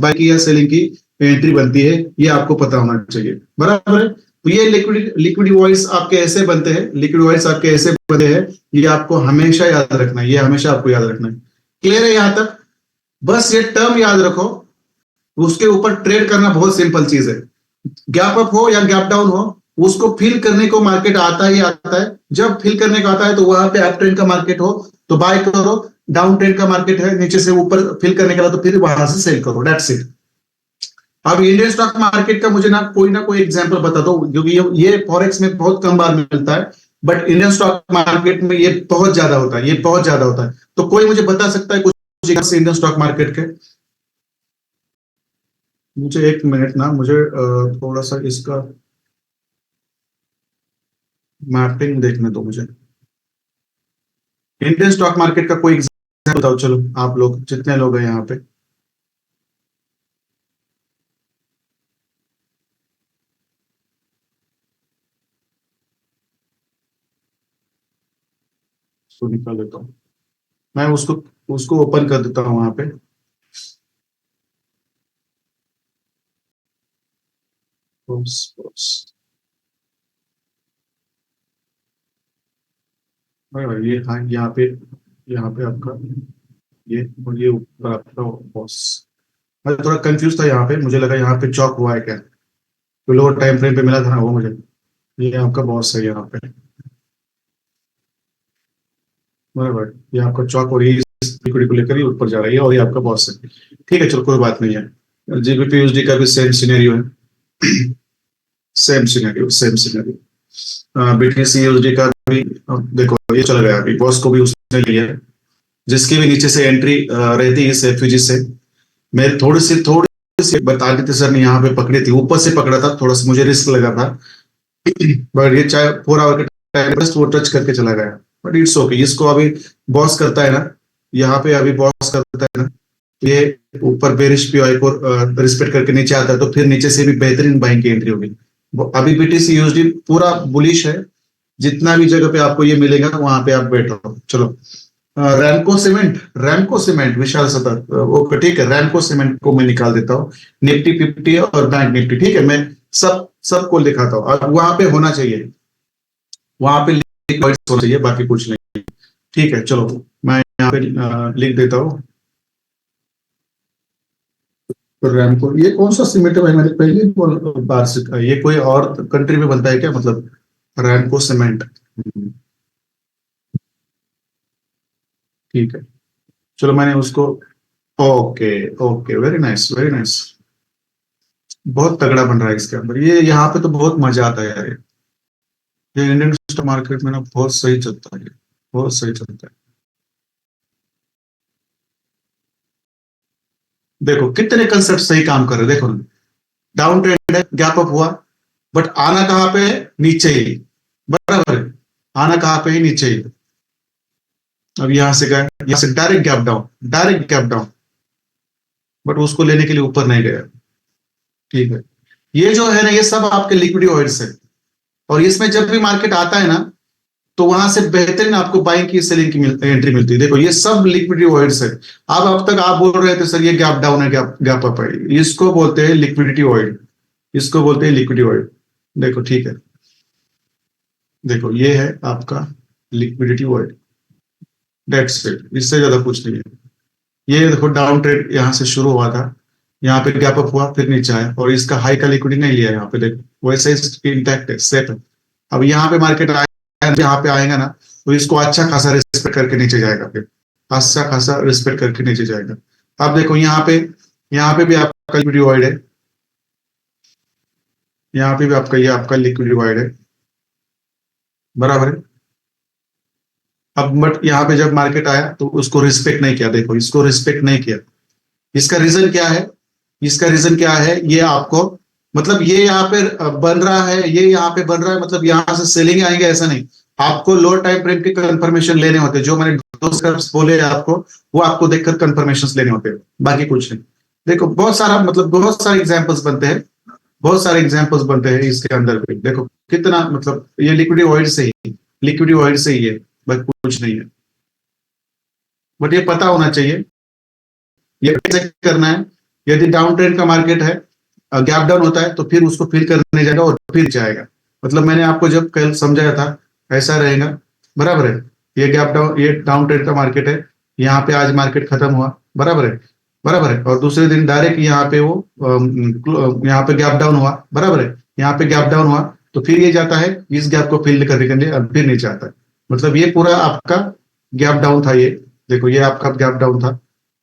बाय की या सेलिंग की एंट्री बनती है, ये आपको पता होना चाहिए। बराबर है। तो ये लिक्विड वॉइस आपके ऐसे बनते हैं, लिक्विड वॉइस आपके ऐसे बनते हैं, ये आपको हमेशा याद रखना है, ये हमेशा आपको याद रखना है। क्लियर है यहां तक? बस ये टर्म याद रखो, उसके ऊपर ट्रेड करना बहुत सिंपल चीज है। गैप अप हो या गैप डाउन हो, उसको फिल करने को मार्केट आता ही आता है। जब फिल करने का आता है तो वहां पे अप ट्रेंड का मार्केट हो तो बाय करो, डाउन ट्रेंड का मार्केट है नीचे से ऊपर फिल करने के बाद तो फिर वहां से सेल करो। That's it. अब इंडियन स्टॉक मार्केट का मुझे ना कोई एग्जांपल बता दो, क्योंकि ये फॉरेक्स में बहुत कम बार मिलता है, बट इंडियन स्टॉक मार्केट में ये बहुत ज्यादा होता है, ये बहुत ज्यादा होता है। तो कोई मुझे बता सकता है कुछ इंडियन स्टॉक मार्केट के? मुझे 1 मिनट ना, मुझे थोड़ा सा इसका मैपिंग देखने दो मुझे। इंडियन स्टॉक मार्केट का कोई एग्जांपल बताओ, चलो आप लोग जितने लोग हैं यहाँ पे। उसको निकाल लेता हूँ मैं, उसको उसको ओपन कर देता हूँ वहां पे। ये हाँ, यहाँ पे आपका ये, और ये ऊपर आपका बॉस। मैं थोड़ा कंफ्यूज था यहाँ पे, मुझे लगा यहाँ पे चौक हुआ है क्या, तो लोअर टाइम फ्रेम पे मिला था ना वो मुझे। ये आपका बॉस है यहाँ पे। बराबर, ये आपका चौक, और ये लिक्विड को लेकर ये ऊपर जा रही है, और ये आपका बॉस है। ठीक है, चलो कोई बात नहीं है। जीबीपी यूएसडी का भी सेम सिनेरियो है। सेम सिनेरियो बीटीसी यूएसडी का भी। देखो ये चला गया, अभी बॉस को भी उसने लिया है, जिसकी भी नीचे से एंट्री रहती है इस एफयूजी से। मैं थोड़ी सी बता दी थी सर ने, यहाँ पे पकड़ी थी, ऊपर से पकड़ा था, थोड़ा सा मुझे रिस्क लगा था। बट ये चाहे 4 आवर का टाइम, बस वो टच करके चला गया। बट इट्स ओके, इसको अभी बॉस करता है ना, यहाँ पे अभी बॉस करता है ना, ये ऊपर बेरिश पीआई को रिस्पेक्ट करके नीचे आता है, तो फिर नीचे से भी बेहतरीन बाइंग की एंट्री होगी। अभी बीटीसी यूएसडी पूरा बुलिश है, जितना भी जगह पे आपको ये मिलेगा वहां पे आप बैठो। चलो रैमको सीमेंट विशाल सतर, ओके ठीक है, रैमको सीमेंट को मैं निकाल देता हूँ। निफ्टी 50 और बैंक निफ्टी, ठीक है, मैं सबको दिखाता हूँ। अब वहां पे होना चाहिए, वहां पे होना चाहिए, बाकी कुछ नहीं। ठीक है, चलो मैं यहाँ पे लिख देता हूँ। तो रैमको, ये कौन सा सीमेंट है भाई, मैंने पहले बार से, ये कोई और कंट्री में बनता है क्या, मतलब रैमको सीमेंट? ठीक है, चलो मैंने उसको, okay okay, very nice very nice. बहुत तगड़ा बन रहा है इसके अंदर, ये यहाँ पे तो बहुत मजा आता है यार। ये इंडियन स्टॉक मार्केट में ना बहुत सही चलता है, बहुत सही चलता है। देखो कितने कंसेप्ट सही काम कर रहे हैं, देखो ना, डाउन ट्रेंड है, गैप अप हुआ, बट आना कहाँ पे है, नीचे ही। बराबर है, आना कहाँ पे है, नीचे ही। अब यहां से गया, यहां से direct gap down, direct gap down, but उसको लेने के लिए ऊपर नहीं गया। ठीक है, ये जो है ना, ये सब आपके लिक्विड ऑयल्स है, और इसमें जब भी मार्केट आता है ना, तो वहां से बेहतरीन आपको बाइंग की सेलिंग की एंट्री मिलती है। देखो ये सब लिक्विडिटी ऑयल्स है। अब तक आप बोल रहे थे सर ये गैप डाउन है, गैप गैप अप है, इसको बोलते हैं लिक्विडिटी ऑयल, इसको बोलते हैं लिक्विडिटी ऑयल। देखो ठीक है, देखो ये है आपका लिक्विडिटी वॉइड, डेट्स इट, इससे ज्यादा कुछ नहीं है। ये देखो डाउन ट्रेड यहाँ से शुरू हुआ था, यहाँ पे गैप अप हुआ, फिर नीचे आया, और इसका हाई का लिक्विडिटी नहीं लिया यहाँ पे, देखो वैसे इंटैक्ट है, सेफ है। अब यहाँ पे मार्केट आया, यहाँ पे आएगा ना, तो इसको अच्छा खासा रिस्पेक्ट करके नीचे जाएगा, फिर अच्छा खासा रिस्पेक्ट करके नीचे जाएगा। अब देखो यहाँ पे भी आपका लिक्विडिटी वाइड है, यहाँ पे भी आपका ये आपका लिक्विडिटी वाइड है, बराबर है। अब बट यहाँ पे जब मार्केट आया तो उसको रिस्पेक्ट नहीं किया, देखो इसको रिस्पेक्ट नहीं किया। इसका रीजन क्या है? इसका रीजन क्या है, ये आपको, मतलब ये यहाँ पे बन रहा है, ये यहाँ पे बन रहा है, मतलब यहाँ से सेलिंग आएंगे ऐसा नहीं। आपको लोअर टाइम फ्रेम के कंफर्मेशन लेने होते हैं, जो मैंने दो स्टेप्स बोले आपको, वो आपको देखकर कंफर्मेशन लेने होते हैं, बाकी कुछ नहीं। देखो बहुत सारा, मतलब बहुत सारे एग्जाम्पल्स बनते हैं, बहुत सारे एग्जाम्पल्स बनते हैं इसके अंदर भी। देखो कितना, मतलब ये लिक्विडिटी वॉइड से ही, लिक्विडिटी वॉइड से ही है, बस कुछ नहीं है। बट ये पता होना चाहिए, ये कैसे करना है। यदि डाउन ट्रेंड का मार्केट है, गैप डाउन होता है, तो फिर उसको फिल करने जाएगा और फिर जाएगा। मतलब मैंने आपको जब कल समझाया था, ऐसा रहेगा, बराबर है। ये गैप डाउन, ये डाउन ट्रेंड का मार्केट है, यहाँ पे आज मार्केट खत्म हुआ, बराबर है, बराबर है, और दूसरे दिन डायरेक्ट यहाँ पे वो यहाँ पे गैप डाउन हुआ, बराबर है, यहाँ पे गैप डाउन हुआ, तो फिर ये जाता है इस गैप को फिल करने के लिए, फिर नीचे आता है। मतलब ये पूरा आपका गैप डाउन था, ये देखो ये आपका गैप डाउन था,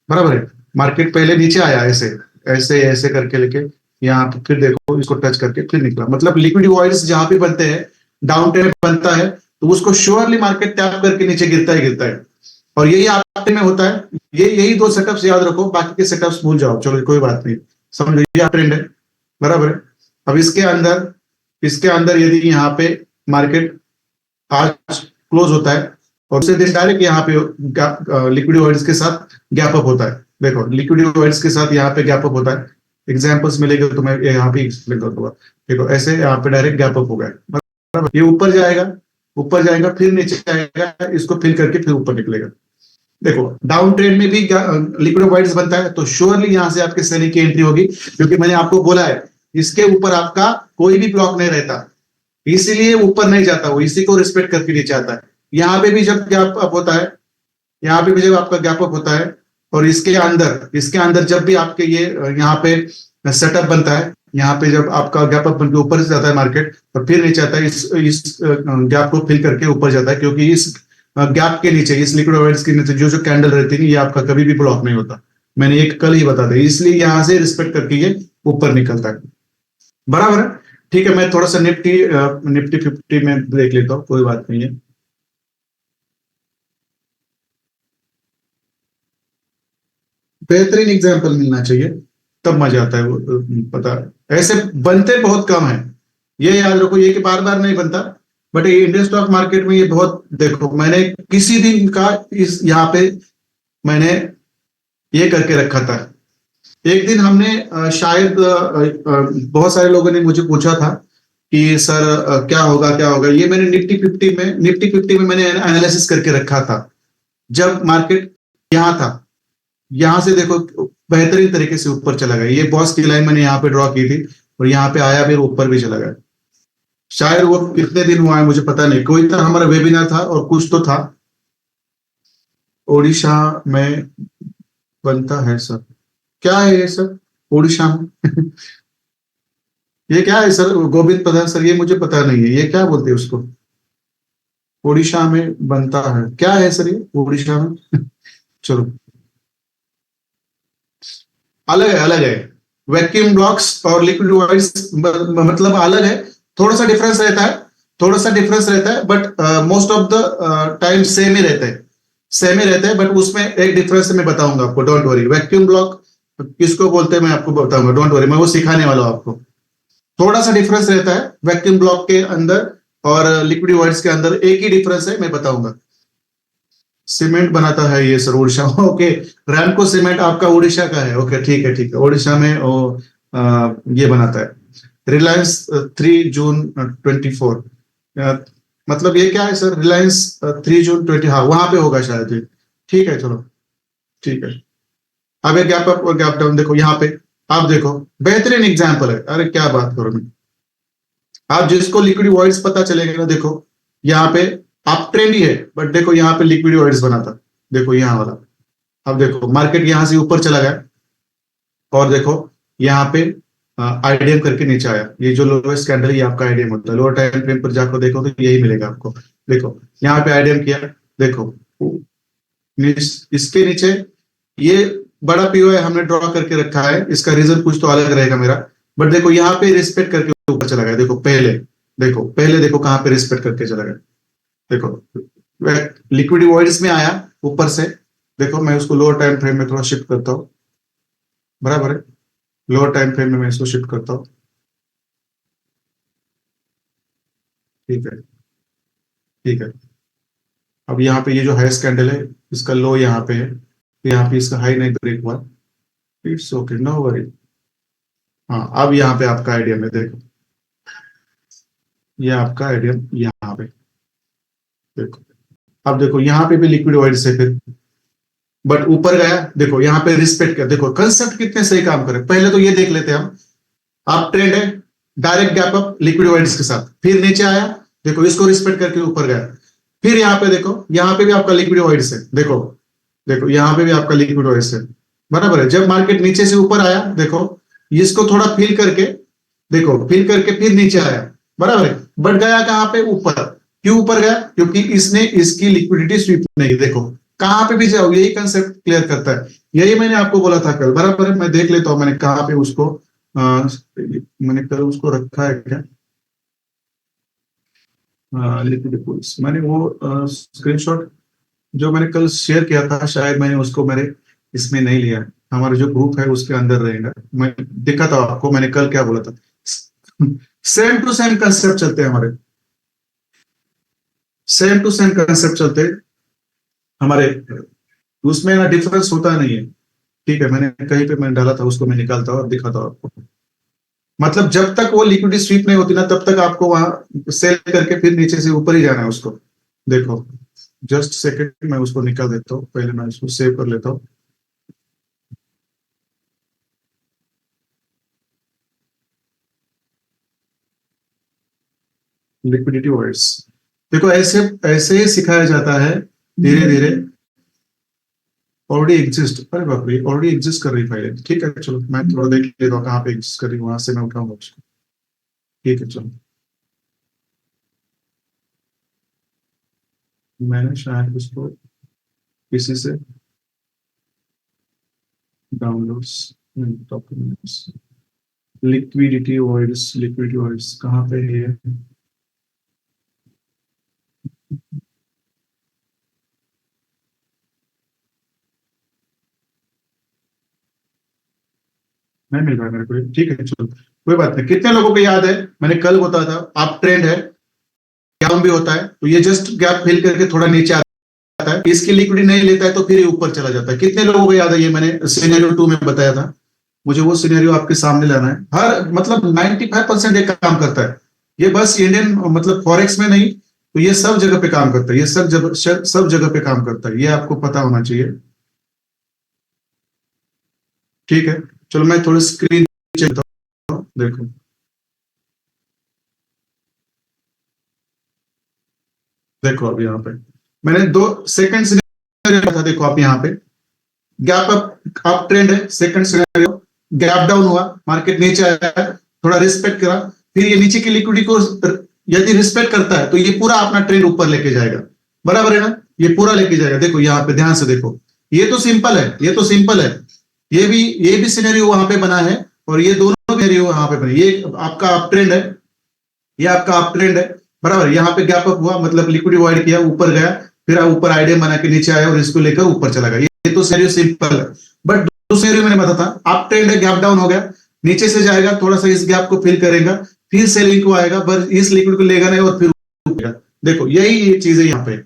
बराबर है। मार्केट पहले नीचे आया ऐसे ऐसे ऐसे करके लेके यहाँ पे, फिर देखो इसको टच करके फिर निकला। मतलब लिक्विड वॉइड्स जहां पे बनते हैं, डाउन ट्रेंड बनता है, तो उसको श्योरली मार्केट टैप करके नीचे गिरता है। और यही आपके में होता है, ये यही दो सेटअप्स याद रखो, बाकी के सेटअप्स भूल जाओ, चलो कोई बात नहीं, समझ लो ट्रेंड है, बराबर है। अब इसके अंदर यदि यहाँ पे मार्केट आज क्लोज होता है और दूसरे दिन डायरेक्ट यहाँ पे लिक्विड वॉइड्स के साथ गैप अप होता है, देखो लिक्विड वॉइड्स के साथ यहाँ पे गैप अप होता है, एग्जांपल्स मिलेंगे तो मैं यहाँ पे एक्सप्लेन कर दूंगा। देखो ऐसे यहाँ पे डायरेक्ट गैप अप हो गया, बराबर, ये ऊपर जाएगा फिर नीचे आएगा, इसको फिल करके फिर ऊपर निकलेगा। देखो डाउन ट्रेंड में भी लिक्विड वाइड्स बनता है, तो श्योरली यहां से आपके सेलिंग की एंट्री होगी, क्योंकि मैंने आपको बोला है इसके ऊपर आपका कोई भी ब्लॉक नहीं रहता, इसीलिए ऊपर नहीं जाता, वो इसी को रिस्पेक्ट करके नीचे आता है। यहाँ पे भी जब गैप अप होता है, यहाँ पे भी जब आपका गैप अप होता है, और इसके अंदर जब भी आपके ये यहाँ पे सेटअप बनता है, यहाँ पे जब आपका गैप अप बनकर ऊपर से जाता है मार्केट और फिर नीचे आता है, इस गैप को फिल करके ऊपर जाता है, क्योंकि इस गैप के नीचे, इस लिक्विड ओवरड्स के नीचे जो जो कैंडल रहती है, ये आपका कभी भी ब्लॉक नहीं होता। मैंने एक कल ही बता दिया, इसलिए यहां से रिस्पेक्ट करके ये ऊपर निकलता है, बराबर है। ठीक है, मैं थोड़ा सा निफ्टी 50 में देख लेता हूँ, कोई बात नहीं है। बेहतरीन एग्जाम्पल मिलना चाहिए, तब मजा आता है, वो पता है। ऐसे बनते बहुत कम है, ये याद रखो, ये कि बार बार नहीं बनता, बट ये इंडियन स्टॉक मार्केट में ये बहुत, देखो मैंने किसी दिन का इस यहाँ पे मैंने ये करके रखा था। एक दिन हमने शायद बहुत सारे लोगों ने मुझे पूछा था कि सर क्या होगा, ये मैंने निफ्टी फिफ्टी में मैंने एनालिसिस करके रखा था, जब मार्केट यहाँ था, यहां से देखो बेहतरीन तरीके से ऊपर चला गया, ये बॉस की लाइन मैंने यहाँ पे ड्रॉ की थी, और यहाँ पे आया फिर ऊपर भी चला गया। शायद वो कितने दिन हुआ है मुझे पता नहीं, कोई तो हमारा वेबिनार था और कुछ तो था, ओडिशा में बनता है सर, क्या है ये सर ओडिशा में? ये क्या है सर, गोविंद प्रधान सर, ये मुझे पता नहीं है, ये क्या बोलते हैं उसको, ओडिशा में बनता है, क्या है सर ये ओडिशा में? चलो, अलग है, वैक्यूम ब्लॉक्स और लिक्विड वॉइड्स मतलब अलग है, थोड़ा सा डिफरेंस रहता है, but most of the time same ही रहता है, बट उसमें एक डिफरेंस मैं बताऊंगा आपको, डोंट वरी। वैक्यूम ब्लॉक किसको बोलते हैं मैं आपको बताऊंगा, डोंट वरी, मैं वो सिखाने वाला हूं आपको। थोड़ा सा डिफरेंस रहता है वैक्यूम ब्लॉक के अंदर और लिक्विड वॉइड्स के अंदर, एक ही डिफरेंस है, मैं बताऊंगा। सीमेंट बनाता है ये sir Orissa, okay, Ramco cement आपका उड़ीसा का है, ओके ठीक है, उड़ीसा में वो ये बनाता है, रिलायंस 3 जून 24, मतलब ये क्या है सर, रिलायंस 3 जून 20, हाँ वहां पे होगा शायद ये, ठीक है चलो, ठीक है। अब एक गैप अप और गैप डाउन, देखो यहाँ पे आप देखो, बेहतरीन एग्जाम्पल है, अरे क्या बात करो मैं, आप जिसको लिक्विड वॉइड्स पता चलेगा ना, देखो यहाँ पे अप ट्रेंड ही है, बट देखो यहाँ पे लिक्विड ऑयल्स बना था, देखो यहाँ वाला। अब देखो मार्केट यहाँ से ऊपर चला गया और देखो यहाँ पे आईडीएम करके नीचे आया। ये जो लोएस्ट कैंडल है ये आपका आईडीएम होता है। लोअर टाइम फ्रेम पर जाकर देखो तो यही मिलेगा आपको। देखो यहाँ पे आईडीएम किया, देखो इसके नीचे ये बड़ा पीओ हमने ड्रॉ करके रखा है, इसका रीजन कुछ तो अलग रहेगा मेरा, बट देखो यहाँ पे रिस्पेक्ट करके ऊपर चला गया। देखो पहले देखो कहाँ पे रिस्पेक्ट करके चला गया। देखो लिक्विड वॉइड्स में आया ऊपर से। देखो मैं उसको लोअर टाइम फ्रेम में थोड़ा शिफ्ट करता हूँ, बराबर है। लोअर टाइम फ्रेम में मैं इसको शिफ्ट करता हूँ, ठीक है, ठीक है। अब यहाँ पे ये जो हाईएस्ट कैंडल है इसका लो यहाँ पे है, तो यहाँ पे इसका हाई नहीं ब्रेक हुआ, इट्स ओके, नो वरी। हाँ अब यहाँ पे आपका आइडियम है, देखो ये आपका आइडियम यहाँ पे, देखो अब देखो यहाँ पे भी लिक्विड ऑयल से फिर बट ऊपर गया। देखो यहाँ पे रिस्पेक्ट कर, देखो कंसेप्ट कितने सही काम करे। पहले तो ये देख लेते हैं हम, आप ट्रेंड है direct gap up liquid oils के साथ, फिर नीचे आया, देखो इसको रिस्पेक्ट करके ऊपर गया, फिर यहाँ पे देखो यहाँ पे भी आपका लिक्विड ऑयल्स है। देखो देखो यहाँ पे भी आपका लिक्विड ऑयल्स है, बराबर है। जब मार्केट नीचे से ऊपर आया, देखो इसको थोड़ा फिल करके, देखो फिल करके फिर नीचे आया, बराबर है। बट गया कहाँ पे? ऊपर। क्यों ऊपर गया? क्योंकि इसने इसकी लिक्विडिटी स्वीप नहीं। देखो कहां पे भी जाओ यही कंसेप्ट क्लियर करता है। यही मैंने आपको बोला था कल, बराबर है। मैं देख लेता हूं मैंने कहां पे उसको मैंने कल उसको रखा है क्या, लिक्विड पूल्स, मैंने वो स्क्रीनशॉट जो मैंने कल शेयर किया था, शायद मैंने उसको मेरे इसमें नहीं लिया है। हमारा जो ग्रुप है उसके अंदर रहेगा। मैं दिखा था आपको मैंने कल क्या बोला था। सेम टू सेम कंसेप्ट चलते हैं हमारे, सेम टू सेम कंसेप्ट चलते हैं हमारे, उसमें ना डिफरेंस होता नहीं है। ठीक है, मैंने कहीं पे मैंने डाला था उसको, मैं निकालता और दिखाता हूं आपको। मतलब जब तक वो लिक्विडिटी स्वीप नहीं होती ना तब तक आपको वहां सेल करके फिर नीचे से ऊपर ही जाना है उसको। देखो जस्ट सेकंड मैं उसको निकाल देता हूँ, पहले मैं उसको सेव कर लेता हूँ। लिक्विडिटी वर्ड्स देखो ऐसे ऐसे ही सिखाया जाता है धीरे धीरे। ऑलरेडी एग्जिस्ट, अरे बाप रे ऑलरेडी एग्जिस्ट कर रही फाइल, ठीक है चलो मैं थोड़ा देख लेता हूँ कहाँ पे एग्जिस्ट कर रही, वहां से मैं उठाऊंगा उसको, ठीक है चलो। मैंने शायद उसको किसी से डाउनलोड्स डॉक्यूमेंट्स, लिक्विडिटी वर्ड्स कहाँ पे है? नहीं मिल रहा है मेरे को, ठीक है चलो कोई बात नहीं। कितने लोगों को याद है मैंने कल बताया था आप ट्रेंड है, डाउन भी होता है तो ये जस्ट गैप फिल करके थोड़ा नीचे आता है, इसकी लिक्विडिटी नहीं लेता है तो फिर ये ऊपर चला जाता है। कितने लोगों को याद है? ये मैंने सिनेरियो 2 में बताया था। मुझे वो सिनेरियो आपके सामने लाना है। हर मतलब 95% ये काम करता है। ये बस इंडियन मतलब फॉरेक्स में नहीं, तो ये सब जगह पे काम करता है, ये सब जगह पे काम करता है, ये आपको पता होना चाहिए। ठीक है चलो मैं थोड़ी स्क्रीन चलता हूँ, देखो देखो अब यहाँ पे मैंने 2 सेकंड सिनेरियो था, देखो आप यहाँ पे गैप अप ट्रेंड है, सेकंड सिनेरियो गैप डाउन हुआ, मार्केट नीचे आया, थोड़ा रिस्पेक्ट करा, फिर ये नीचे की लिक्विडिटी को यदि रिस्पेक्ट करता है तो ये पूरा अपना ट्रेंड ऊपर लेके जाएगा, बराबर है ना? ये पूरा लेके जाएगा। देखो यहाँ पे ध्यान से देखो, ये तो सिंपल है, ये तो सिंपल है। ये भी सिनेरियो वहां पे बना है और ये दोनों सिनेरियो वहां पे बने। ये आपका अप ट्रेंड है, ये आपका अप ट्रेंड है, बराबर। यहाँ पे गैप अप हुआ मतलब लिक्विड वाइड किया, ऊपर गया, फिर ऊपर आइडिया बना के नीचे आया और इसको लेकर ऊपर चला गया। ये तो सिनेरियो सिंपल है। बट दो सिनेरियो मैंने बताया था, अप ट्रेंड है, गैप डाउन हो गया, नीचे से जाएगा, थोड़ा सा इस गैप को फिल करेगा, फिर सेलिंग को आएगा, बस इस लिक्विड को लेगा नहीं और फिर ऊपर। देखो यही चीज है यहाँ पे,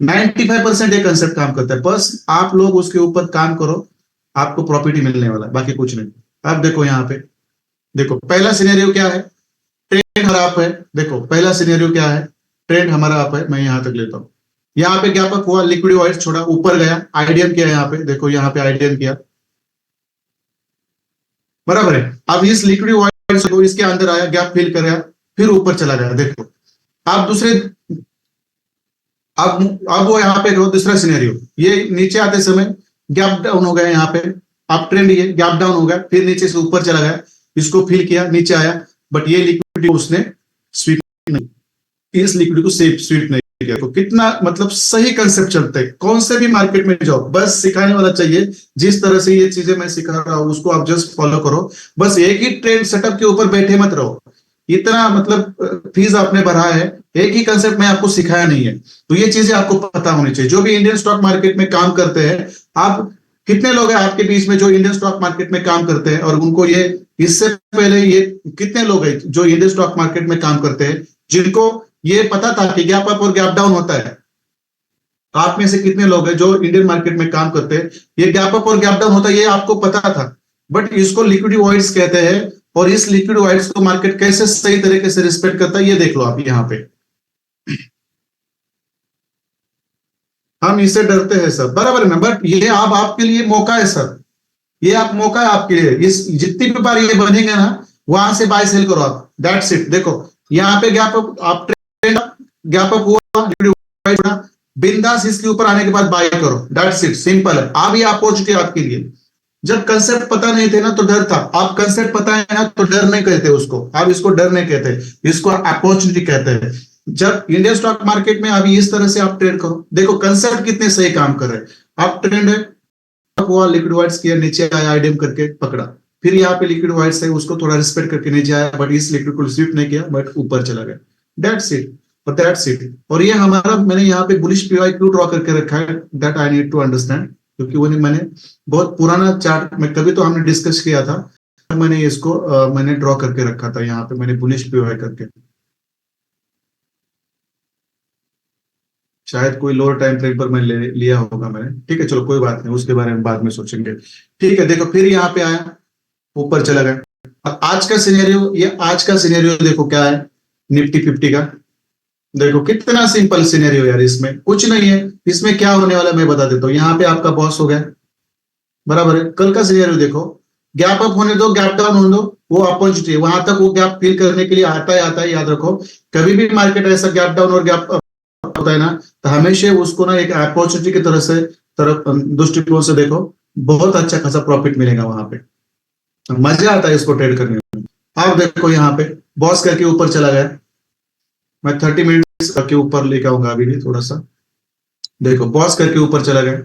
95% ये कंसेप्ट काम करता है। बस आप लोग उसके ऊपर काम करो, आपको प्रॉफिट ही मिलने वाला है, बाकी कुछ नहीं। अब देखो यहाँ पे, देखो पहला सिनेरियो क्या है, ट्रेंड हमारा अप है। देखो पहला सिनेरियो क्या है, ट्रेंड हमारा अप है, मैं यहां तक लेता हूं। यहाँ पे गैप अप हुआ, लिक्विड ऑयल छोड़ा, ऊपर गया, आईडीएम किया, यहाँ पे देखो यहाँ पे आईडीएम किया, बराबर है। अब इस लिक्विड ऑयल को इसके अंदर आया, गैप फिल कर गया, फिर ऊपर चला गया। देखो आप दूसरे अब वो यहाँ पे जो दूसरा सिनेरियो, ये नीचे आते समय गैप डाउन हो गया, यहाँ पे अप ट्रेंड, ये गैप डाउन हो गया, फिर नीचे से ऊपर चला गया, इसको फिल किया, नीचे आया, बट ये लिक्विडिटी उसने स्वीप नहीं, इस लिक्विडिटी को स्वीप नहीं किया। तो कितना मतलब सही कंसेप्ट चलते हैं, कौन से भी मार्केट में जाओ, बस सिखाने वाला चाहिए। जिस तरह से ये चीजें मैं सिखा रहा हूँ उसको आप जस्ट फॉलो करो, बस एक ही ट्रेड सेटअप के ऊपर बैठे मत रहो। इतना मतलब फीस आपने भरा है, एक ही कंसेप्ट मैं आपको सिखाया नहीं है, तो ये चीजें आपको पता होनी चाहिए। जो भी इंडियन स्टॉक मार्केट में काम करते हैं, आप कितने लोग हैं आपके बीच में जो इंडियन स्टॉक मार्केट में काम करते हैं, और उनको ये इससे पहले ये कितने लोग हैं जो इंडियन स्टॉक मार्केट में काम करते हैं जिनको ये पता था कि गैप अप और गैप डाउन होता है? आप में से कितने लोग हैं जो इंडियन मार्केट में काम करते हैं, ये गैप अप और गैप डाउन होता है ये आपको पता था, बट इसको लिक्विडिटी वॉइड्स कहते हैं। और इस लिक्विड वॉइड्स को मार्केट कैसे सही तरीके से रिस्पेक्ट करता है ये देख लो आप यहाँ पे। हम इससे डरते हैं सर, बराबर है ना, बट ये आप आपके लिए मौका है सर, ये आप मौका है आपके लिए। इस जितनी भी बार ये बनेंगे ना, वहां से बाय सेल करो आप, दैट्स इट। देखो यहाँ पे गैप अप, आप ट्रेंड गैप अप हुआ, बिंदास इसके ऊपर आने के बाद बाय करो, दैट्स इट, सिंपल है। अब ये अपॉर्चुनिटी आपके लिए। जब कंसेप्ट पता नहीं थे ना तो डर था, आप कंसेप्ट पता है ना तो डर नहीं कहते उसको, आप इसको डर नहीं कहते, इसको अपॉर्चुनिटी कहते हैं। जब इंडियन स्टॉक मार्केट में अभी इस तरह से आप ट्रेड करो, देखो कंसेप्ट कितने सही काम कर रहे हैं। आप ट्रेंड है, हुआ लिक्विड वाइट्स किया, नीचे आया, आईडीएम करके पकड़ा, फिर यहाँ पे लिक्विड वाइट्स है, उसको थोड़ा रिस्पेक्ट करके नीचे आया, बट इस लिक्विड को स्वीप नहीं किया, बट ऊपर चला गया, दैट्स इट। और दैट्स इट, और ये हमारा, मैंने यहाँ पे बुलिश पीवाई क्यों ड्रॉ करके रखा है, that I need to understand, क्योंकि वो मैंने बहुत पुराना चार्ट में कभी तो हमने डिस्कस किया था, मैंने इसको मैंने ड्रॉ करके रखा था, यहाँ पे मैंने बुलिश पीवाई करके, शायद कोई लोअर टाइम फ्रेम पर मैं लिया होगा मैंने, ठीक है चलो कोई बात नहीं, उसके बारे में बाद में सोचेंगे। ठीक है, देखो फिर यहाँ पे आया, ऊपर चला गया। अब आज का सिनेरियो, ये आज का सिनेरियो देखो क्या है, निफ्टी 50 का। देखो कितना सिंपल सिनेरियो यार, इसमें कुछ नहीं है, इसमें क्या होने वाला है मैं बता देता हूँ। यहाँ पे आपका बॉस हो गया, बराबर है। कल का सिनेरियो देखो, गैप अप होने दो, गैप डाउन होने दो, वो अपॉर्चुनिटी है, वहां तक वो गैप फिल करने के लिए आता है, याद रखो। कभी भी मार्केट ऐसा गैप डाउन और गैप अप होता है ना, तो हमेशा उसको ना एक अपॉर्चुनिटी की तरह से, तरफ दृष्टिकोण से देखो, बहुत अच्छा खासा प्रॉफिट मिलेगा वहां पे, मजा आता है इसको ट्रेड करने में। आप देखो यहाँ पे बॉस करके ऊपर चला गया, मैं 30 मिनट्स करके ऊपर लेके आऊंगा अभी भी थोड़ा सा। देखो बॉस करके ऊपर चला गया,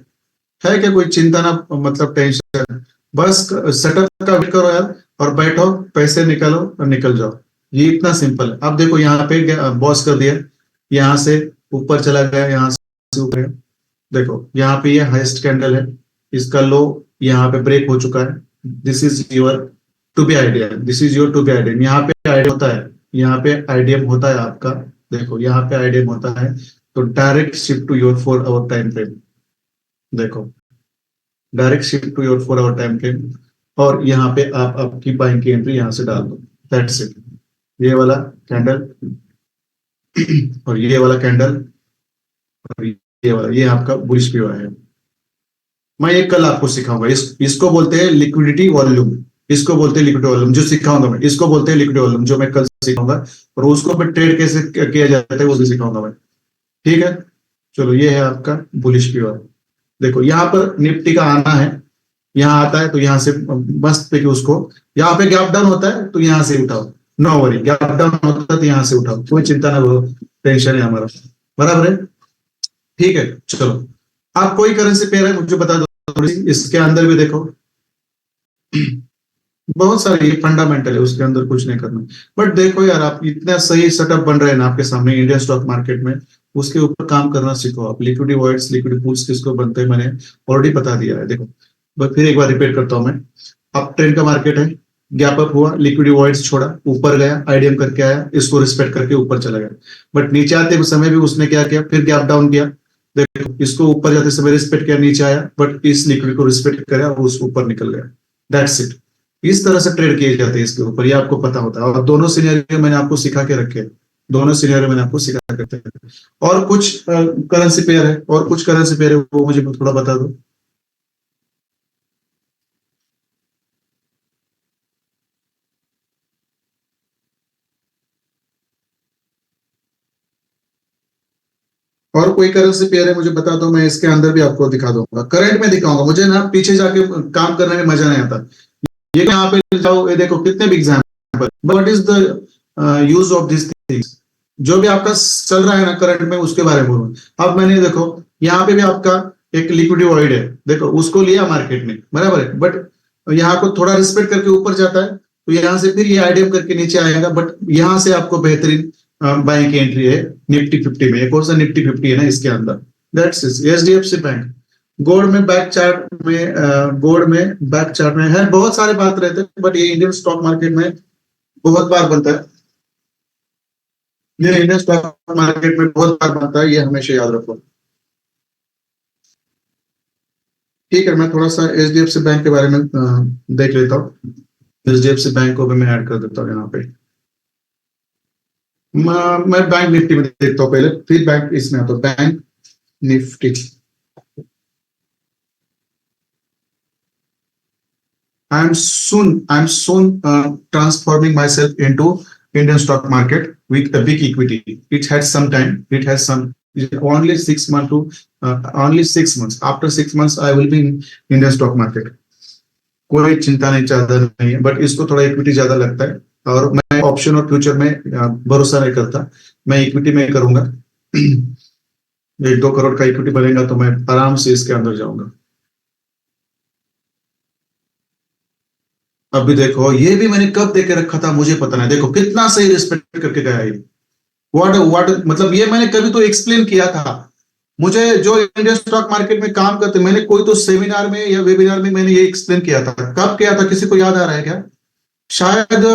है क्या कोई चिंता ना, मतलब टेंशन, बस सेटअप का वेट करो यार, और बैठो, पैसे निकालो और निकल जाओ, ये इतना सिंपल है। अब देखो यहाँ पे बॉस कर दिया, यहाँ से ऊपर चला गया, यहाँ से ऊपर है। देखो यहाँ पे ये हाईएस्ट कैंडल है, इसका लो यहाँ पे ब्रेक हो चुका है, this is your to be idea, this is your to be idea. यहाँ पे आइडिया होता है, यहाँ पे आइडियम होता है आपका, देखो यहाँ पे आइडियम होता है, तो direct shift to your 4 hour time frame, देखो direct shift to your 4 hour time frame, और यहाँ पे आप आपकी बाइंग की एंट्री यहाँ से डाल दो, दैट्स इट। ये वाला कैंडल और ये वाला कैंडल और ये वाला, ये आपका बुलिश पीओ है। मैं ये कल आपको सिखाऊंगा, इसको बोलते हैं लिक्विडिटी वॉल्यूम, इसको बोलते हैं लिक्विडिटी वॉल्यूम, जो सिखाऊंगा मैं इसको बोलते हैं लिक्विडिटी वॉल्यूम, जो मैं कल सिखाऊंगा, और उसको मैं ट्रेड कैसे किया जाता है वो भी सिखाऊंगा मैं, ठीक है। चलो ये है आपका बुलिश पीओ। देखो यहाँ पर निफ्टी का आना है, यहाँ आता है तो यहाँ से मस्त पे कि उसको, यहाँ पे गैप डाउन होता है तो यहाँ से उठाओ, नो वरी, गैप डाउन होता है तो यहाँ से उठाओ, कोई चिंता ना करो, टेंशन है हमारा, बराबर है। ठीक है चलो, आप कोई करेंसी पेयर है मुझे बता दो थोड़ी सी, इसके अंदर भी देखो बहुत सारे फंडामेंटल है, उसके अंदर कुछ नहीं करना। बट देखो यार, आप इतना सही सेटअप बन रहे हैं ना आपके सामने इंडियन स्टॉक मार्केट में, उसके ऊपर काम करना सीखो आप। लिक्विडिटी वॉइड्स, लिक्विडिटी पूल्स किसको बनते हैं मैंने ऑलरेडी बता दिया है। देखो बस फिर एक बार रिपीट करता हूं मैं, अप ट्रेंड का मार्केट है, गैप अप हुआ, लिक्विडिटी वॉइड्स छोड़ा, ऊपर गया, आईडीएम करके आया, इसको रिस्पेक्ट करके ऊपर चला गया, बट नीचे आते समय भी उसने क्या किया, फिर गैप डाउन किया, देखो इसको ऊपर जाते समय रिस्पेक्ट किया, नीचे आया, बट इस लिक्विड को रिस्पेक्ट करा और उस ऊपर निकल गया, दैट्स इट। इस तरह से ट्रेड किए जाते हैं इसके ऊपर, ये आपको पता होता है। और दोनों सिनेरियो मैंने आपको सिखा के रखे हैं, दोनों सिनेरियो मैंने आपको सिखा के रखे हैं। और कुछ करेंसी पेयर है, और कुछ करेंसी पेयर है वो मुझे थोड़ा बता दो। और कोई करेंसी पेयर है मुझे बता दो, मैं इसके अंदर भी आपको दिखा दूंगा, करंट में दिखाऊंगा, मुझे ना पीछे जाके काम करने में मजा नहीं आता। ये यहाँ पे जाओ, ये देखो कितने भी example, what is the use of this things, जो भी आपका चल रहा है ना करंट में उसके बारे में बोलूँ। अब मैंने देखो यहाँ पे भी आपका एक लिक्विड वॉइड है, देखो उसको लिया मार्केट में बराबर है, बट यहाँ को थोड़ा रिस्पेक्ट करके ऊपर जाता है, तो यहाँ से फिर ये आईडीएम करके नीचे आएगा, बट यहाँ से आपको बेहतरीन बाइंग की एंट्री है निफ्टी 50 में, एक और सा निफ्टी 50 है ना इसके अंदर। That's HDFC bank. गोल्ड में बैक चार्ट में, गोल्ड में बैक चार्ट में है, बहुत सारे बात रहते हैं, बट ये इंडियन स्टॉक मार्केट में बहुत बार बनता है, ये इंडियन स्टॉक मार्केट में बहुत बार बनता है, ये हमेशा याद रखो। ठीक है, मैं थोड़ा सा एचडीएफसी बैंक के बारे में देख लेता हूँ। एचडीएफसी बैंक को भी मैं ऐड कर देता हूँ यहाँ पे। मैं बैंक निफ्टी में देखता हूँ पहले, फिर बैंक इसमें आता हूँ, bank Nifty. I'm soon transforming myself into Indian stock market with a big equity. It has some time. It has some only 6 months to only 6 months. After 6 months, I will be in Indian stock market. कोई चिंता नहीं, ज्यादा नहीं है, but इसको थोड़ा equity ज्यादा लगता है, और मैं ऑप्शन और फ्यूचर में भरोसा नहीं करता, मैं इक्विटी में करूंगा। 1-2 करोड़ का इक्विटी बनेगा तो मैं आराम से इसके अंदर जाऊंगा। अभी देखो ये भी मैंने कब दे के रखा था मुझे पता नहीं, देखो कितना सही रिस्पेक्ट करके गया ये। व्हाट व्हाट मतलब ये मैंने कभी तो एक्सप्लेन किया था, मुझे जो इंडियन स्टॉक मार्केट में काम करते, मैंने कोई तो सेमिनार में या वेबिनार में मैंने ये एक्सप्लेन किया था, कब किया था किसी को याद आ रहा है क्या? शायद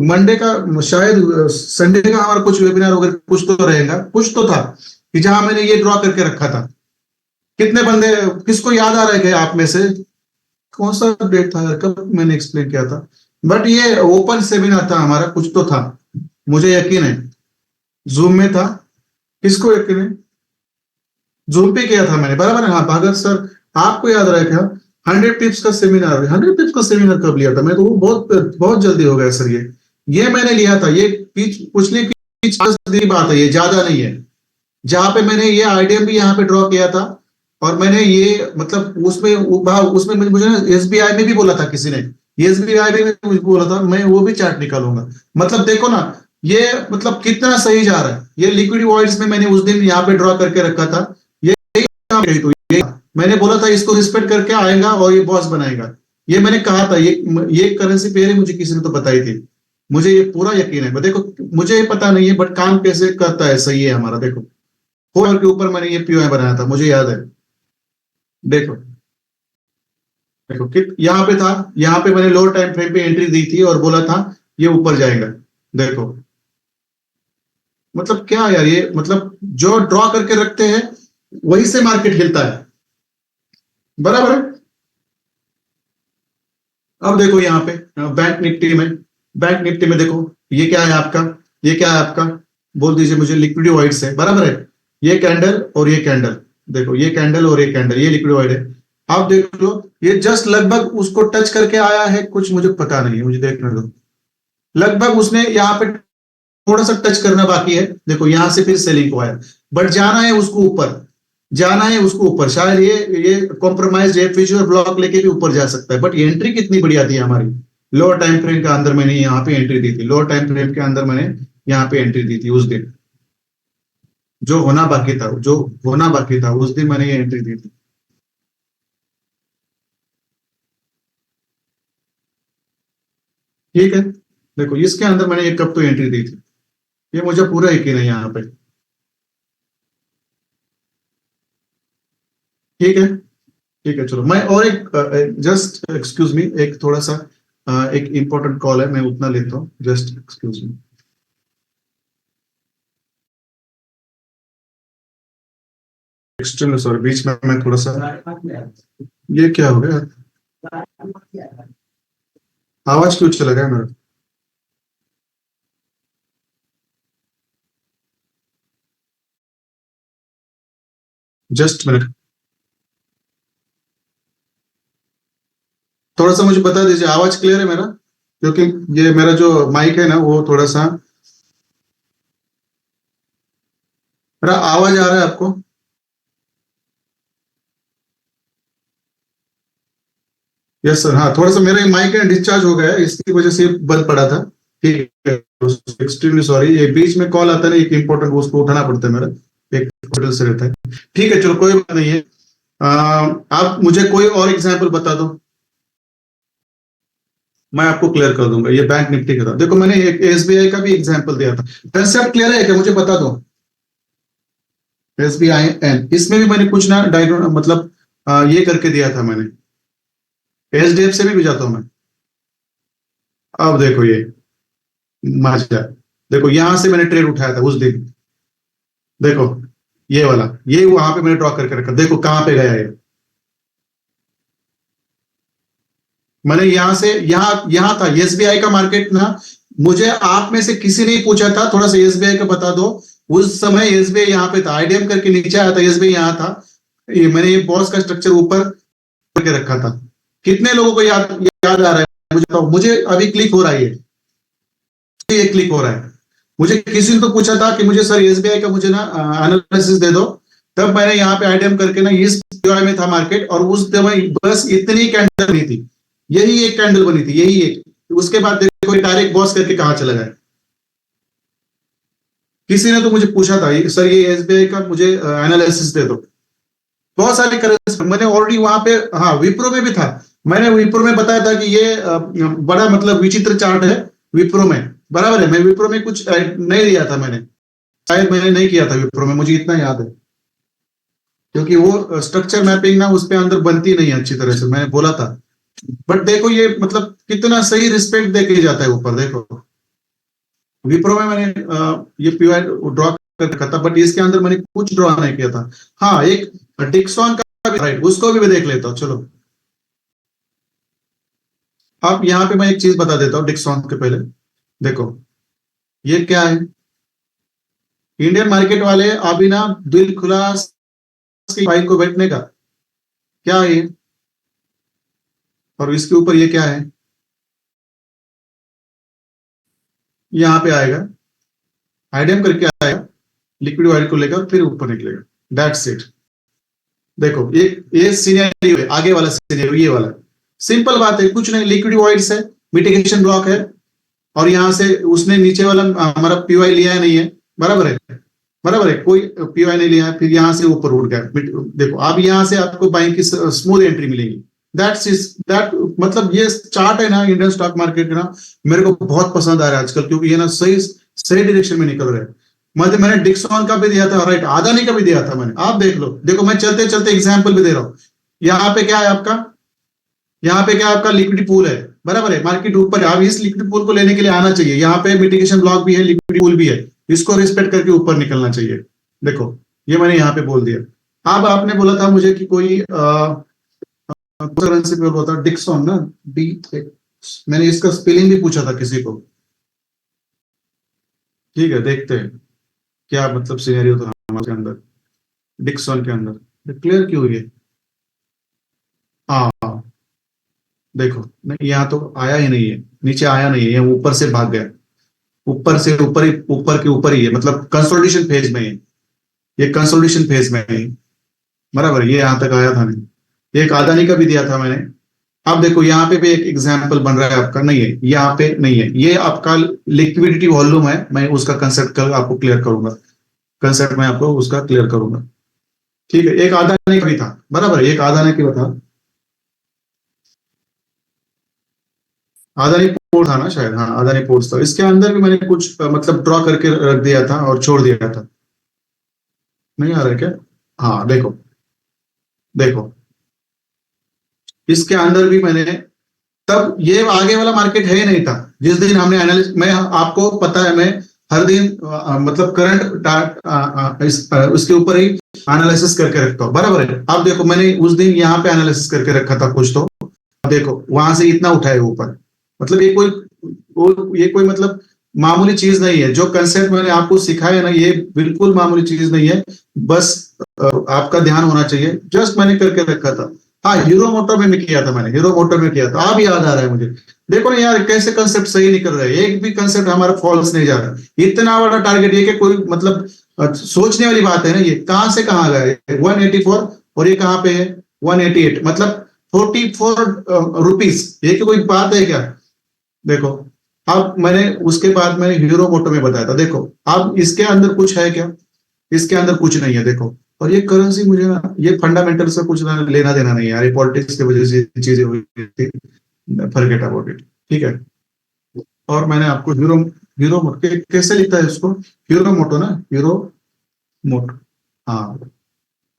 मंडे का, शायद संडे का हमारा कुछ वेबिनार वगैरह कुछ तो रहेगा, कुछ तो था कि जहां मैंने ये ड्रॉ करके रखा था। कितने बंदे, किसको याद आ रहा है क्या आप में से? कौन सा डेट था यार, कब मैंने एक्सप्लेन किया था? बट ये ओपन सेमिनार था हमारा, कुछ तो था, मुझे यकीन है जूम में था। किसको यकीन है? जूम पे किया था मैंने, बराबर है हाँ भागत सर, आपको याद रहा क्या? 100 टिप्स का सेमिनार, 100 टिप्स का सेमिनार कब लिया था मैं? तो वो बहुत बहुत जल्दी हो गया सर, ये मैंने लिया था, ये पिछले 5 दिन की बात है, ये ज्यादा नहीं है, जहां पे मैंने ये आईडीएम भी यहाँ पे ड्रॉ किया था, और मैंने ये मतलब उसमें मुझे ना एसबीआई में भी बोला था किसी ने, एसबीआई में भी मुझे बोला था, मैं वो भी चार्ट निकालूंगा। मतलब देखो ना, ये मतलब कितना सही जा रहा है, ये लिक्विड वॉइड्स में मैंने उस दिन यहाँ पे ड्रॉ करके रखा था, ये तो ये मैंने बोला था इसको रिस्पेक्ट करके आएगा और ये बॉस बनाएगा, ये मैंने कहा था, ये करेंसी पेयर है, मुझे किसी ने तो बताई थी, मुझे ये पूरा यकीन है। देखो मुझे पता नहीं है, बट काम कैसे करता है सही है हमारा। देखो फोर के ऊपर मैंने ये पीओआई बनाया था, मुझे याद है, देखो देखो कि यहाँ पे था, यहाँ पे मैंने लोअर टाइम फ्रेम पे एंट्री दी थी और बोला था ये ऊपर जाएगा। देखो मतलब क्या यार, ये मतलब जो ड्रॉ करके रखते हैं वही से मार्केट हिलता है, बराबर है। अब देखो यहाँ पे बैंक निफ्टी में देखो ये क्या है आपका, ये क्या है आपका, बोल दीजिए मुझे, लिक्विड वाइट्स है, बराबर है, ये कैंडल और ये कैंडल, देखो ये कैंडल और ये कैंडल, ये लिक्विड वाइट है। आप देख लो ये जस्ट लगभग उसको टच करके आया है, कुछ मुझे पता नहीं है, मुझे देखने दो, लगभग उसने यहाँ पे थोड़ा सा टच करना बाकी है, देखो यहां से फिर सेलिंग को आया, बट जाना है उसको ऊपर, जाना है उसको ऊपर, शायद ये कॉम्प्रोमाइज ये फ्यूचर ब्लॉक लेके भी ऊपर जा सकता है, बट एंट्री कितनी बढ़िया थी हमारी, लोअर टाइम फ्रेम के अंदर मैंने यहाँ पे एंट्री दी थी, लोअर टाइम फ्रेम के अंदर मैंने यहाँ पे एंट्री दी थी उस दिन, जो होना बाकी था उस दिन मैंने ये एंट्री दी थी। ठीक है, देखो इसके अंदर मैंने एक कप तो एंट्री दी थी, ये मुझे पूरा यकीन है यहाँ पे। ठीक है, ठीक है, चलो मैं और एक जस्ट एक्सक्यूज मी, एक थोड़ा सा एक इंपॉर्टेंट कॉल है, मैं उतना लेता हूँ, just excuse me. Extremely sorry, बीच में मैं थोड़ा सा, ये क्या हो गया, आवाज क्यों चला गया मेरा? जस्ट मिनट, थोड़ा सा मुझे बता दीजिए आवाज क्लियर है मेरा, क्योंकि ये मेरा जो माइक है ना वो थोड़ा सा मेरा आवाज आ रहा है आपको? Yes sir. हाँ, थोड़ा सा मेरा माइक डिस्चार्ज हो गया है, इसकी वजह से बंद पड़ा था। ठीक है, एक्सट्रीमली सॉरी। ये बीच में कॉल आता है ना, एक इंपॉर्टेंट, उसको उठाना पड़ता है मेरा, एक होटल से रहता है। ठीक है, चलो कोई बात नहीं है। आप मुझे कोई और एग्जाम्पल बता दो, मैं आपको क्लियर कर दूंगा। ये बैंक निफ्टी का था, देखो मैंने एक एसबीआई का भी एग्जाम्पल दिया था। कंसेप्ट क्लियर है क्या, मुझे बता दो। एसबीआई एन, इसमें भी मैंने कुछ ना डायग्राम, मतलब ये करके दिया था मैंने। एचडीएफ से भी जाता हूं मैं। अब देखो ये मजा, देखो यहां से मैंने ट्रेड उठाया था उस दिन। देखो ये वाला, ये वहां पे मैंने ड्रॉ करके रखा, देखो कहां पे गया ये। मैंने यहां से यहां यहां था एसबीआई का मार्केट ना। मुझे आप में से किसी ने पूछा था थोड़ा सा एसबीआई का बता दो। उस समय एसबीआई यहाँ पे था, आईडीएम करके नीचे आया था, एसबीआई यहाँ था। ये मैंने ये बॉस का स्ट्रक्चर ऊपर करके रखा था। कितने लोगों को याद याद आ रहा है मुझे बताओ। मुझे अभी क्लिक हो रहा है ये क्लिक हो रहा है। मुझे किसी ने तो पूछा था कि मुझे सर एसबीआई का मुझे ना एनालिसिस दे दो। तब मैंने यहाँ पे आईडीएम करके ना इस पीओआई में था मार्केट, और उस समय बस इतनी कैंडल बनी थी, यही एक कैंडल बनी थी, यही एक। उसके बाद देखो डायरेक्ट बॉस करके कहाँ चला गया। किसी ने तो मुझे पूछा था सर ये एसबीआई का मुझे एनालिसिस दे दो। बहुत सारे करेंसी मैंने ऑलरेडी वहां पे, हाँ विप्रो में भी था। मैंने विप्रो में बताया था कि ये बड़ा मतलब विचित्र चार्ट है विप्रो में। बराबर है, मैं विप्रो में कुछ नहीं दिया था मैंने, शायद मैंने नहीं किया था विप्रो में, मुझे इतना याद है। क्योंकि वो स्ट्रक्चर मैपिंग ना उस पे अंदर बनती नहीं है अच्छी तरह से, मैंने बोला था। बट देखो ये मतलब कितना सही रिस्पेक्ट दे के जाता है ऊपर, देखो विप्रो में मैंने ये पीवाई ड्रॉ कर रखा था, बट इसके अंदर मैंने कुछ ड्रॉ नहीं किया था। हाँ, एक डिक्सॉन का भी, राइट, उसको भी मैं देख लेता हूँ, चलो। आप यहाँ पे मैं एक चीज बता देता हूँ डिक्सॉन के पहले। देखो ये क्या है, इंडियन मार्केट वाले अभी ना दिल खुला फाइल को बैठने का, क्या है ये, और इसके ऊपर ये क्या है, यहाँ पे आएगा आईडीएम करके आएगा, लिक्विड वाइट को लेकर फिर ऊपर निकलेगा, दैट्स इट। देखो ये सीनियर है, आगे वाला सीनियर ये वाला, सिंपल बात है, कुछ नहीं, लिक्विड वाइट्स है, मिटिगेशन ब्लॉक है, और यहां से उसने नीचे वाला हमारा पीवाई लिया नहीं है, बराबर है, बराबर है, कोई पीवाई नहीं लिया है, फिर यहां से ऊपर उठ गया। देखो अब यहां से आपको बाइंग की स्मूथ एंट्री मिलेगी। दैट्स इज दैट, मतलब ये चार्ट है ना इंडियन स्टॉक मार्केट का ना, मेरे को बहुत पसंद आ रहा है आजकल, क्योंकि ये ना सही सही डायरेक्शन में निकल रहा है। मैंने डिक्सॉन का भी दिया था, राइट, अदानी का भी दिया था मैंने, आप देख लो। देखो मैं चलते चलते एग्जाम्पल भी दे रहा हूँ। यहाँ पे क्या है आपका, यहाँ पे क्या आपका लिक्विड पूल है, बराबर है, मार्केट ऊपर है। अब इस लिक्विड पूल को लेने के लिए आना चाहिए, यहाँ पे मिटिगेशन ब्लॉक भी है, लिक्विड पूल भी है, इसको रिस्पेक्ट करके ऊपर निकलना चाहिए। देखो ये मैंने यहाँ पे बोल दिया। अब आपने बोला था मुझे कि कोई करेंसी पे बोला था डिक्सॉन ना, डी, मैंने इसका स्पेलिंग भी पूछा था किसी को। ठीक है, देखते हैं क्या मतलब सिनेरियो था हमारे अंदर, डिक्सॉन के अंदर क्लियर क्यों हुई है। हाँ देखो, नहीं यहाँ तो आया ही नहीं है, नीचे आया नहीं है, ऊपर से भाग गया, ऊपर से ऊपर ही, ऊपर के ऊपर ही है, मतलब कंसोलिडेशन फेज में है, ये कंसोलिडेशन फेज में है, बराबर है, ये यहाँ तक आया था नहीं। एक अदानी का भी दिया था मैंने। अब देखो यहाँ पे भी एक एग्जाम्पल बन रहा है आपका, नहीं है यहाँ पे, नहीं है ये आपका लिक्विडिटी वॉल्यूम है, मैं उसका कंसेप्ट कल आपको क्लियर करूंगा, कंसेप्ट मैं आपको उसका क्लियर करूंगा। ठीक है, एक अदानी का भी था, बराबर है, एक अदानी की बता, अदानी पोर्ट था ना शायद, हाँ अदानी पोर्ट था, इसके अंदर भी मैंने कुछ मतलब ड्रॉ करके रख दिया था और छोड़ दिया था। नहीं आ रहा है क्या? हाँ देखो, देखो इसके अंदर भी मैंने, तब ये आगे वाला मार्केट है ही नहीं था जिस दिन हमने एनालिस, मैं आपको पता है मैं हर दिन मतलब करंट उसके ऊपर ही एनालिसिस करके रखता हूँ, बराबर है। अब देखो मैंने उस दिन यहाँ पे एनालिसिस करके रखा था कुछ, तो देखो वहां से इतना उठाए ऊपर, मतलब ये कोई मतलब मामूली चीज नहीं है। जो कंसेप्ट मैंने आपको सिखाया ना, ये बिल्कुल मामूली चीज नहीं है, बस आपका ध्यान होना चाहिए, जस्ट मैंने करके रखा था। हाँ, हीरो मोटर में किया था मैंने, हीरो मोटर में किया था, अब याद आ रहा है मुझे। देखो ना यार कैसे कंसेप्ट सही निकल रहा है, एक भी कंसेप्ट हमारा फॉल्स नहीं जा रहा, इतना बड़ा टारगेट ये कि कोई मतलब सोचने वाली बात है ना, ये कहां से कहां गए 184 और ये कहां पे है 188, मतलब 44 रुपीज, ये कोई बात है क्या? देखो, अब मैंने उसके बाद मैंने हीरो मोटो में बताया था, देखो अब इसके अंदर कुछ है क्या? इसके अंदर कुछ नहीं है, देखो। और ये करेंसी मुझे ना, ये फंडामेंटल से कुछ ना लेना देना नहीं है यार, ये पॉलिटिक्स की वजह से चीजें हुई थी, फॉरगेट अबाउट इट, ठीक है। और मैंने आपको हीरो हीरो कैसे लिखता है इसको, हीरो मोटो ना, हीरो मोटो, हाँ।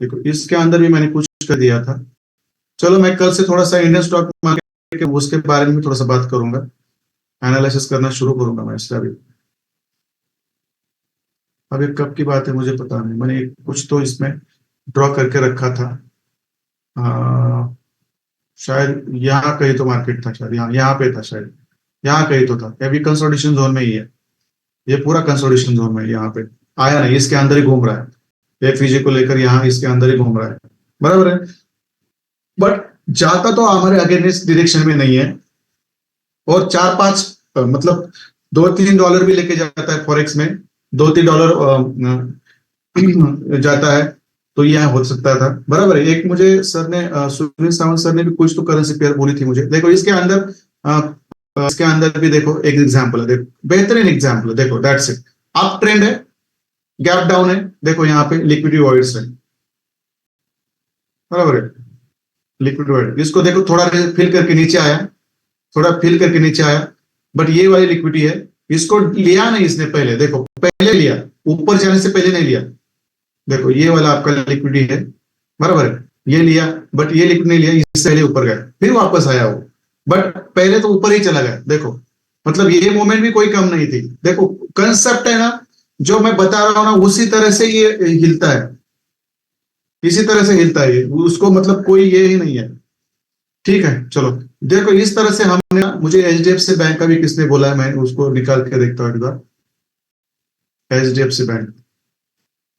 देखो इसके अंदर भी मैंने कुछ कर दिया था। चलो मैं कल से थोड़ा सा इंडियन स्टॉक मार्केट के उसके बारे में भी थोड़ा सा बात करूंगा, एनालिसिस करना शुरू करूंगा मैं इसका भी। अब ये कब की बात है मुझे पता नहीं, मैंने कुछ तो इसमें ड्रॉ करके रखा था। आ, शायद यहाँ कहीं तो मार्केट था, शायद यहाँ यहाँ पे था शायद, यहाँ कहीं तो था, अभी कंसोलिडेशन जोन में ही है, ये पूरा कंसोलिडेशन जोन में है, यहाँ पे आया नहीं, इसके अंदर ही घूम रहा है, एफईजी को लेकर यहाँ इसके अंदर ही घूम रहा है, बराबर है। बट जाता तो हमारे अगेंस्ट डायरेक्शन में नहीं है, और चार पांच मतलब $2-3 भी लेके जाता है फॉरेक्स में, $2-3 जाता है, तो यह हो सकता था, बराबर है। एक मुझे सर ने सुनील सावंत सर ने भी कुछ तो करेंसी पेयर बोली थी मुझे, देखो इसके अंदर इसके अंदर भी देखो एक एग्जांपल है, देखो बेहतरीन एग्जांपल है, देखो दैट्स इट, अप ट्रेंड है, गैप डाउन है, देखो यहाँ पे लिक्विडिटी वॉइड्स है, बराबर है, लिक्विड वॉइड, इसको देखो थोड़ा फिल करके नीचे आया, थोड़ा फिल करके नीचे आया, बट ये वाली लिक्विडिटी है, इसको लिया नहीं इसने पहले, देखो पहले लिया, ऊपर जाने से पहले नहीं लिया, देखो ये वाला आपका लिक्विडिटी है, बराबर है, ये लिया, बट ये लिक्विड नहीं लिया, इससे पहले ऊपर गया, फिर वापस आया वो, बट पहले तो ऊपर ही चला गया, देखो मतलब ये मोमेंट भी कोई कम नहीं थी, देखो कंसेप्ट है ना, जो मैं बता रहा हूं ना उसी तरह से ये हिलता है, इसी तरह से हिलता है उसको, मतलब कोई ये ही नहीं है, ठीक है। चलो देखो इस तरह से हमने, मुझे एचडीएफसी बैंक का भी किसने बोला है, मैं उसको निकाल के देखता हूँ एक बार, एचडीएफसी बैंक,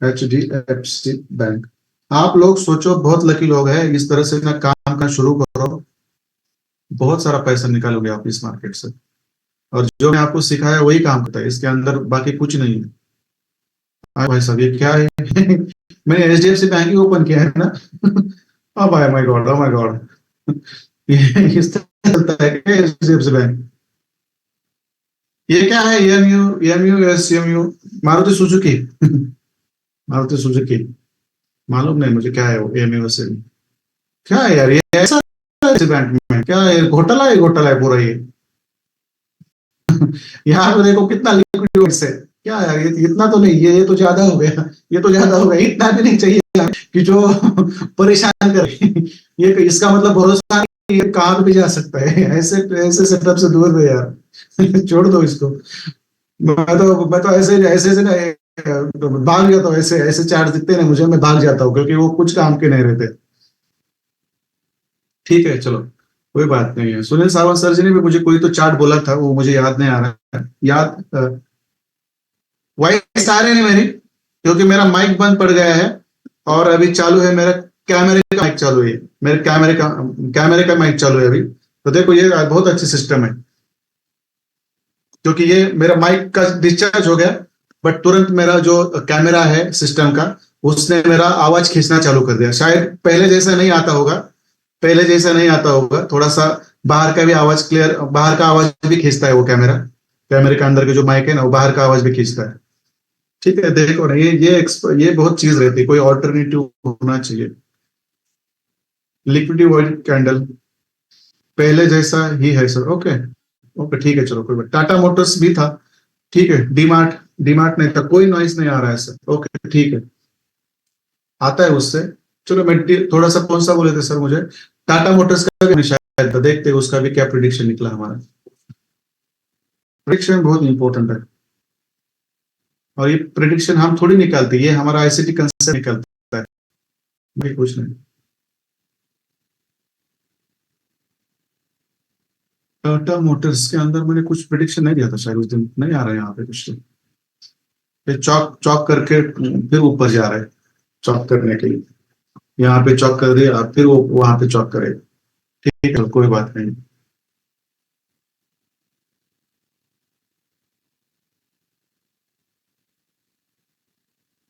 एचडीएफसी बैंक, आप लोग सोचो बहुत लकी लोग हैं, इस तरह से ना काम का शुरू करो, बहुत सारा पैसा निकालोगे आप इस मार्केट से, और जो मैं आपको सिखाया वही काम करता है, इसके अंदर बाकी कुछ नहीं है। हाँ भाई साहब ये क्या है मैंने एचडीएफसी बैंक ही ओपन किया है ना oh my God, oh my God ये इस तरह चलता है क्या एचडीएफसी बैंक? ये क्या है, M U Maruti Suzuki Maruti Suzuki, मालूम नहीं मुझे क्या है वो एम यू एस एम, क्या है यार ये ऐसा है बैंक में, क्या है, घोटाला है पूरा ये यहाँ पे देखो कितना लिक्विड है, क्या यार ये इतना तो नहीं, ये तो ज्यादा हो गया, ये तो ज्यादा हो गया, इतना भी नहीं चाहिए यार, कि जो परेशान करे ये इसका मतलब भरोसा नहीं, ये कहाँ पे भी जा सकता है, ऐसे ऐसे सेटअप से दूर रहे यार छोड़ दो इसको। मैं तो ऐसे ऐसे से ना भाग जाता हूँ, ऐसे ऐसे चार्ट दिखते हैं ना मुझे, मैं भाग जाता हूँ, क्योंकि वो कुछ काम के नहीं रहते। ठीक है चलो, कोई बात नहीं है, सुनील सावंत सर जी ने भी मुझे कोई तो चार्ट बोला था, वो मुझे याद नहीं आ रहा है, याद वॉइस आ रही नहीं मेरी, क्योंकि मेरा माइक बंद पड़ गया है, और अभी चालू है मेरा कैमरे का माइक चालू है, मेरे कैमरे का माइक चालू है अभी, तो देखो ये बहुत अच्छी सिस्टम है, क्योंकि ये मेरा माइक का डिस्चार्ज हो गया, बट तुरंत मेरा जो कैमरा है सिस्टम का, उसने मेरा आवाज खींचना चालू कर दिया, शायद पहले जैसा नहीं आता होगा, पहले जैसा नहीं आता होगा, थोड़ा सा बाहर का भी आवाज क्लियर, बाहर का आवाज भी खींचता है वो कैमरा, कैमरे के अंदर के जो माइक है ना वो बाहर का आवाज भी खींचता है, ठीक है। देखो ना ये बहुत चीज रहती है, कोई ऑल्टरनेटिव होना चाहिए। लिक्विड वॉइड कैंडल पहले जैसा ही है सर, ओके, ओके ठीक है, चलो कोई बात, टाटा मोटर्स भी था, ठीक है, डीमार्ट, डीमार्ट नहीं था, कोई नॉइस नहीं आ रहा है सर, ओके ठीक है, आता है उससे। चलो मैं थोड़ा सा कौन सा बोले थे सर मुझे, टाटा मोटर्स का भी शायद था, देखते हैं उसका भी क्या प्रिडिक्शन निकला हमारा, प्रिडिक्शन बहुत इंपॉर्टेंट है, और ये प्रिडिक्शन हम थोड़ी निकालते, ये हमारा आईसीटी कंसेप्ट निकलता है, भाई कुछ नहीं। टाटा मोटर्स के अंदर मैंने कुछ प्रिडिक्शन नहीं दिया था शायद उस दिन, नहीं आ रहा है यहाँ पे कुछ तो, ये चौक चौक करके फिर ऊपर जा रहा है, चौक करने के लिए, यहाँ पे चौक कर दिया, फिर वो वहां पे चौक करेगा, ठीक है कोई बात नहीं।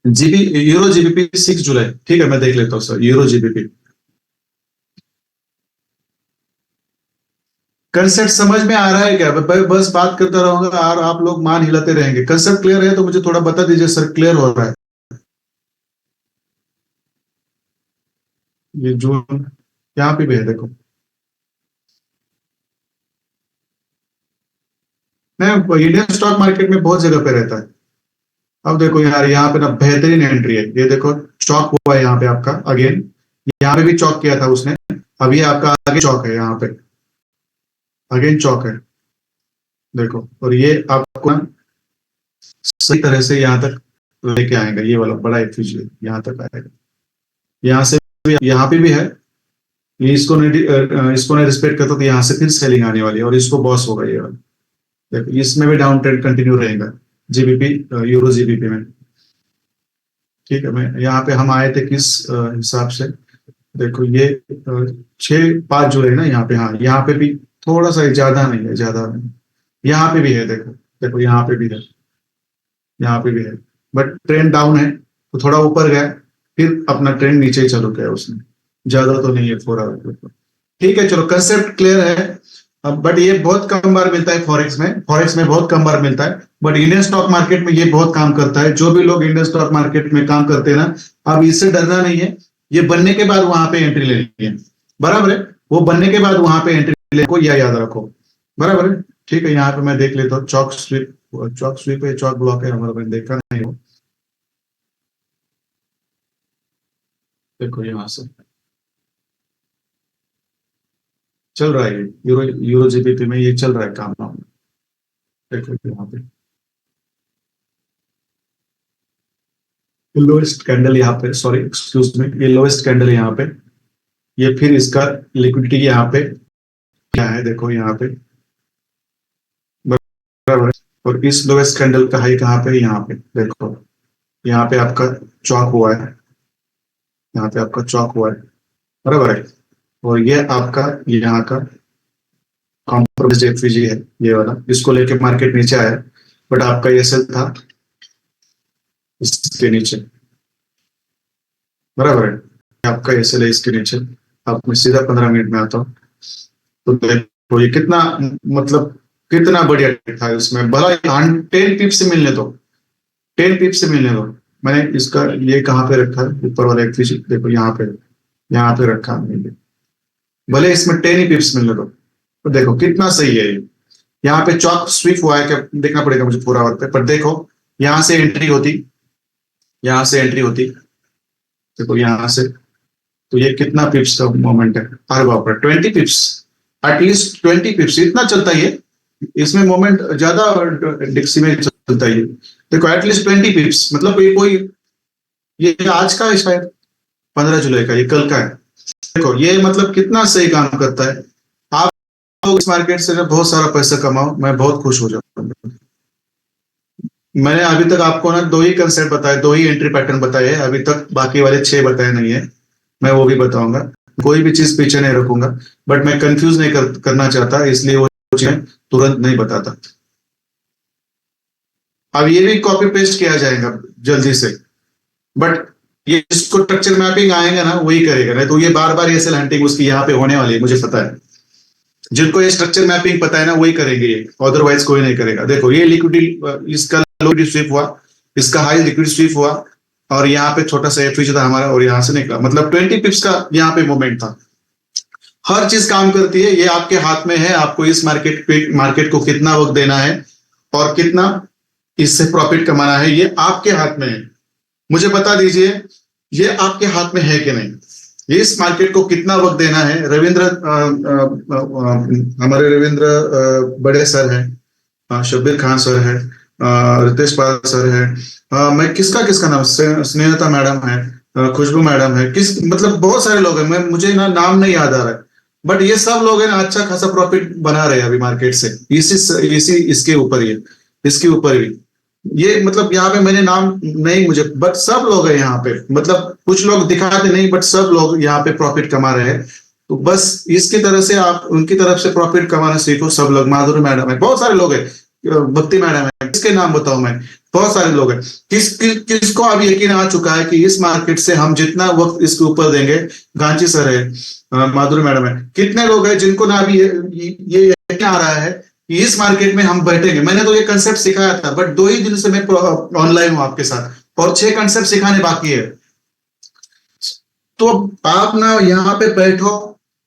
जीबी यूरो जीबीपी 6 जुलाई, ठीक है मैं देख लेता हूँ सर, यूरो जीबीपी। कंसेप्ट समझ में आ रहा है क्या? बस बात करता रहूंगा और आप लोग मान हिलाते रहेंगे। कंसेप्ट क्लियर है तो मुझे थोड़ा बता दीजिए सर, क्लियर हो रहा है? ये जून यहाँ पे भी है देखो। मैं इंडियन स्टॉक मार्केट में बहुत जगह पे रहता है। अब देखो यार, यहाँ पे ना बेहतरीन एंट्री है, ये देखो चौक हुआ है यहाँ पे आपका अगेन। यहाँ पे भी चौक किया था उसने, अभी आपका आगे चौक है यहाँ पे, अगेन चौक है देखो। और ये आपको ना सही तरह से यहाँ तक लेके आएगा, ये वाला बड़ा एफिशिएंट यहाँ तक आएगा। यहाँ से भी, यहाँ पे भी है, ये इसको नहीं रिस्पेक्ट करता तो यहाँ से फिर सेलिंग आने वाली है और इसको बॉस होगा ये वाला। देखो इसमें भी डाउन ट्रेंड कंटिन्यू रहेगा, जीबीपी यूरो जीबीपी में। ठीक है, मैं यहाँ पे हम आए थे किस हिसाब से, देखो ये 6-5 जुलाई ना यहाँ पे, हाँ यहाँ पे भी थोड़ा सा, ज्यादा नहीं है, ज्यादा नहीं। यहाँ पे भी है देखो, देखो यहाँ पे भी है, यहाँ पे भी है, बट ट्रेंड डाउन है तो थोड़ा ऊपर गया, फिर अपना ट्रेंड नीचे ही चालू किया उसने, ज्यादा तो नहीं है 4 आवर के ऊपर। ठीक है चलो, कंसेप्ट क्लियर है। अब बट ये बहुत कम बार मिलता है फॉरेक्स में बहुत कम बार मिलता है, बट इंडियन स्टॉक मार्केट में ये बहुत काम करता है। जो भी लोग इंडियन स्टॉक मार्केट में काम करते हैं ना, अब इससे डरना नहीं है, ये बनने के बाद वहां पे एंट्री लेनी है, बराबर है? वो बनने के बाद वहां पे एंट्री ले को, या याद रखो, बराबर है? ठीक है, यहाँ पे मैं देख लेता हूँ चौक स्वीप है, चौक ब्लॉक है हमारा, मैंने देखा नहीं हो। देखो यहाँ से चल रहा है ये, यूरो जीबीपी में ये चल रहा है काम नाम। देखो यहाँ पे लोएस्ट कैंडल यहाँ पे, सॉरी एक्सक्यूज में, ये लोएस्ट कैंडल यहाँ पे, ये फिर इसका लिक्विडिटी यहाँ पे क्या है देखो यहाँ पे, बराबर है? और इस लोएस्ट कैंडल का हाई कहाँ पे, यहाँ पे देखो, यहाँ पे आपका चौक हुआ है, यहाँ पे आपका चौक हुआ है, बराबर है? और ये आपका यहाँ का कॉम्प्रोमाइज एफवीजी है, ये वाला, इसको लेके मार्केट नीचे आया, बट आपका ये सेल था इसके नीचे, बराबर है? आपका ये सेल है इसके नीचे। आप मैं सीधा 15 मिनट में आता हूँ, तो देखो ये कितना, मतलब कितना बढ़िया था इसमें, भला 10 पिप से मिलने दो, 10 पिप से मिलने दो। मैंने इसका ये कहाँ पे रखा है, ऊपर वाला एफवीजी देखो यहाँ पे रखा है मैंने, भले इसमें 10 ही पिप्स मिलने दो, तो देखो कितना सही है ये। यहाँ पे चौक स्वीप हुआ है क्या, देखना पड़ेगा मुझे पूरा वक्त पे, पर देखो यहाँ से एंट्री होती, यहाँ से एंट्री होती, देखो यहाँ से, तो ये कितना पिप्स का मोमेंट है, अरे बाप रे 20 पिप्स, एटलीस्ट 20 पिप्स इतना चलता है ये, इसमें मोमेंट ज्यादा डिक्सी में चलता है ये। देखो एटलीस्ट 20 पिप्स, मतलब ये कोई, ये आज का है शायद 15 जुलाई का, ये कल का है। देखो ये मतलब कितना सही काम करता है। आप लोग इस मार्केट से जब बहुत सारा पैसा कमाओ, मैं बहुत खुश हो जाऊंगा। मैंने अभी तक आपको ना 2 ही कंसेप्ट बताए, 2 ही एंट्री पैटर्न बताए हैं अभी तक, बाकी वाले 6 बताए नहीं है, मैं वो भी बताऊंगा। कोई भी चीज पीछे नहीं रखूंगा, बट मैं कंफ्यूज नहीं करना चाहता, इसलिए वो चीजें तुरंत नहीं बताता। अब ये भी कॉपी पेस्ट किया जाएगा जल्दी से, बट ये जिसको स्ट्रक्चर मैपिंग आएगा ना वही करेगा, नहीं तो ये बार बार ये सेल हंटिंग उसकी यहाँ पे होने वाली है, मुझे पता है। जिनको ये स्ट्रक्चर मैपिंग पता है ना वही करेंगे ये, अदरवाइज कोई नहीं करेगा। देखो ये लिक्विडिटी, इसका लो स्वीप हुआ, इसका हाई लिक्विड स्वीप हुआ, और यहाँ पे छोटा सा एफवीजी था हमारा और यहाँ से निकला, मतलब 20 पिप्स का यहाँ पे मूवमेंट था। हर चीज काम करती है, ये आपके हाथ में है, आपको इस मार्केट को कितना वक्त देना है और कितना इससे प्रॉफिट कमाना है, ये आपके हाथ में है। मुझे बता दीजिए ये आपके हाथ में है कि नहीं, ये इस मार्केट को कितना वक्त देना है। हमारे रविंद्र बड़े सर हैं, शब्बीर खान सर है, रितेश पाल सर है, मैं किसका नाम, स्नेहता मैडम है, खुशबू मैडम है, किस मतलब बहुत सारे लोग हैं, मैं मुझे ना नाम नहीं याद आ रहा है, बट ये सब लोग हैं ना अच्छा खासा प्रॉफिट बना रहे हैं अभी मार्केट से, इसी इसके ऊपर ही, इसके ऊपर भी ये, मतलब यहाँ पे मैंने नाम नहीं मुझे, बट सब लोग हैं यहाँ पे, मतलब कुछ लोग दिखाते नहीं बट सब लोग यहाँ पे प्रॉफिट कमा रहे हैं। तो बस इसकी तरह से आप उनकी तरफ से प्रॉफिट कमाना सीखो सब लोग, माधुरी मैडम है, बहुत सारे लोग हैं, भक्ति मैडम है, किसके नाम बताऊं मैं, बहुत सारे लोग हैं। किसको अब यकीन आ चुका है कि इस मार्केट से हम जितना वक्त इसके ऊपर देंगे, गांची सर है, माधुरी मैडम है, कितने लोग हैं जिनको ना अभी ये यकीन आ रहा है कि इस मार्केट में हम बैठेंगे। मैंने तो ये कंसेप्ट सिखाया था, बट 2 ही दिन से मैं ऑनलाइन हूं आपके साथ और 6 कंसेप्ट सिखाने बाकी है। तो आप ना यहाँ पे बैठो,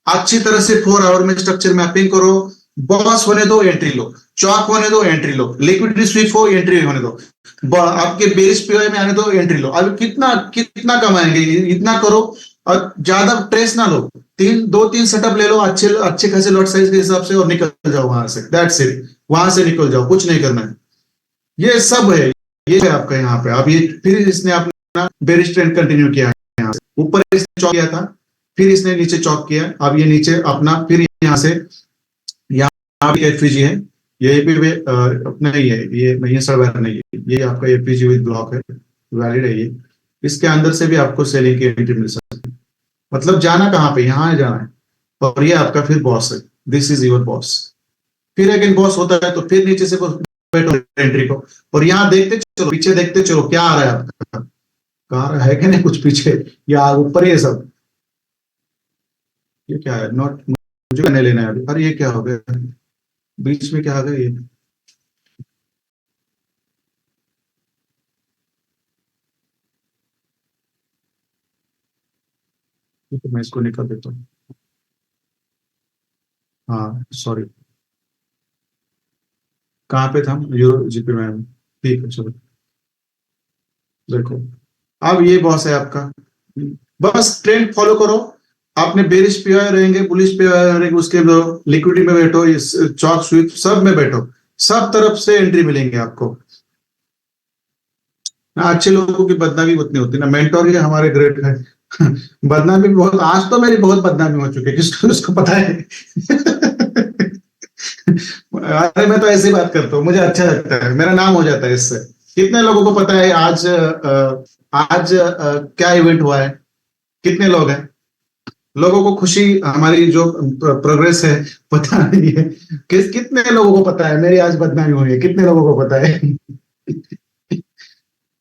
अच्छी तरह से 4 आवर में स्ट्रक्चर मैपिंग करो, बॉस होने दो, एंट्री लो, चौक होने दो, एंट्री लो, लिक्विडिटी स्वीप हो, एंट्री होने दो, आपके बेस पीओआई में आने दो, एंट्री लो। अब कितना कितना कमाएंगे, इतना करो और ज्यादा ट्रेस ना लो, 2-3 सेटअप ले लो अच्छे अच्छे खासे लॉट साइज के हिसाब से और निकल जाओ वहां से, दैट्स इट। वहां से निकल जाओ, कुछ नहीं करना है। ये सब है, ये है आपका यहाँ पे। अब ये फिर इसने अपना बेरिश ट्रेंड कंटिन्यू किया, ऊपर इसने चौक किया था, फिर इसने नीचे चौक किया, अब ये नीचे अपना फिर यहाँ से यहाँ एफपीजी है, ये भी अपना ही है, ये सर्वर नहीं है, ये आपका एफपीजी विद ब्लॉक है, वैलिड है ये। इसके अंदर से भी आपको सेलिंग की एंट्री मिल सकती है। मतलब जाना कहाँ पे, यहाँ जाना है, और ये आपका फिर बॉस है, दिस इज योर बॉस। फिर अगेन बॉस होता है तो फिर नीचे से बैठो एंट्री को, और यहाँ देखते चलो, पीछे देखते चलो क्या आ रहा है आपका, कहाँ है कि नहीं कुछ पीछे या ऊपर, ये सब ये क्या है, नॉट मुझे नहीं लेना है अभी। अरे ये क्या हो गया, बीच में क्या आ गया ये, तो मैं इसको निकाल देता हूँ। हाँ सॉरी, कहाँ पे था, यूरो जीपी में, ठीक है चलो। देखो अब ये बॉस है आपका, बस ट्रेंड फॉलो करो। आपने बेरिश पीआई रहेंगे, बुलिश पीआई रहेंगे, उसके लिक्विडिटी में बैठो, इस चॉक स्वीप सब में बैठो, सब तरफ से एंट्री मिलेंगे आपको। ना अच्छे लोगों की बदनामी उतनी होती है ना, मेंटोर ये हमारे ग्रेट है। बदनामी भी बहुत, आज तो मेरी बहुत बदनामी हो चुकी है, किसको उसको पता है। अरे मैं तो ऐसी बात करता हूँ, मुझे अच्छा लगता है, मेरा नाम हो जाता है इससे। कितने लोगों को पता है आज क्या इवेंट हुआ है, कितने लोग हैं, लोगों को खुशी हमारी जो प्रोग्रेस है पता नहीं है। कितने लोगों को पता है मेरी आज बदनामी हुई है, कितने लोगों को पता है।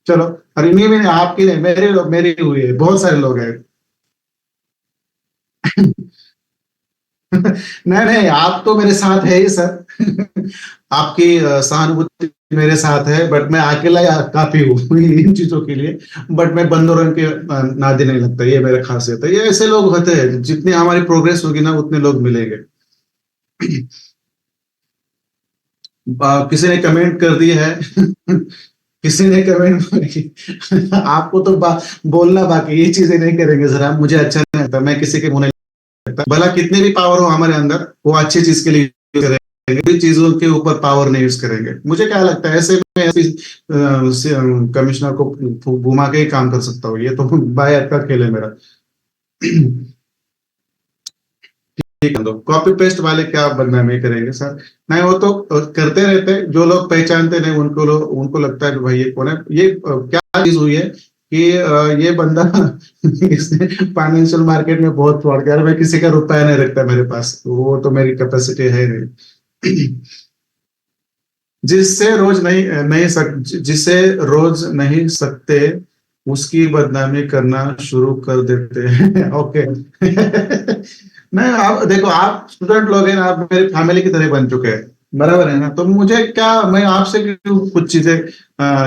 चलो, अरे नहीं मैंने आपकी नहीं, मेरे लोग, मेरी हुई है, बहुत सारे लोग हैं। नहीं नहीं, आप तो मेरे साथ है ही सर। आपकी सहानुभूति मेरे साथ है, बट मैं अकेला काफी हूँ इन चीजों के लिए। बट मैं बंदरों के नादे नहीं लगता, ये मेरा खासियत है। ये ऐसे लोग होते हैं, जितनी हमारी प्रोग्रेस होगी ना उतने लोग मिलेंगे। किसी ने कमेंट कर दी है। किसी ने कमेंट आपको तो बोलना बाकी, ये चीजें नहीं करेंगे सर, आप मुझे अच्छा नहीं लगता, मैं किसी के मुंह नहीं लगता। भला कितने भी पावर हो हमारे अंदर, वो अच्छी चीज के लिए यूज करेंगे, बुरी चीजों के ऊपर पावर नहीं यूज करेंगे। मुझे क्या लगता है, ऐसे में कमिश्नर को घुमा के ही काम कर सकता हूँ, ये तो बाय का खेल है मेरा। ठीक है, तो कॉपी पेस्ट वाले क्या बदनामी करेंगे सर, नहीं वो तो करते रहते हैं। जो लोग पहचानते नहीं उनको लगता है कि भाई ये कौन है, ये क्या चीज हुई है कि ये बंदा इसने फाइनेंशियल मार्केट में बहुत फ्रॉड किया, मैं किसी का रुपया नहीं रखता मेरे पास, वो तो मेरी कैपेसिटी है नहीं। जिससे रोज नहीं नहीं सक जिसे रोज नहीं सकते उसकी बदनामी करना शुरू कर देते हैं। ओके। नहीं, आप देखो, आप स्टूडेंट लोग हैं ना, आप मेरी फैमिली की तरह बन चुके हैं, बराबर है ना, तो मुझे क्या, मैं आपसे क्यों कुछ चीजें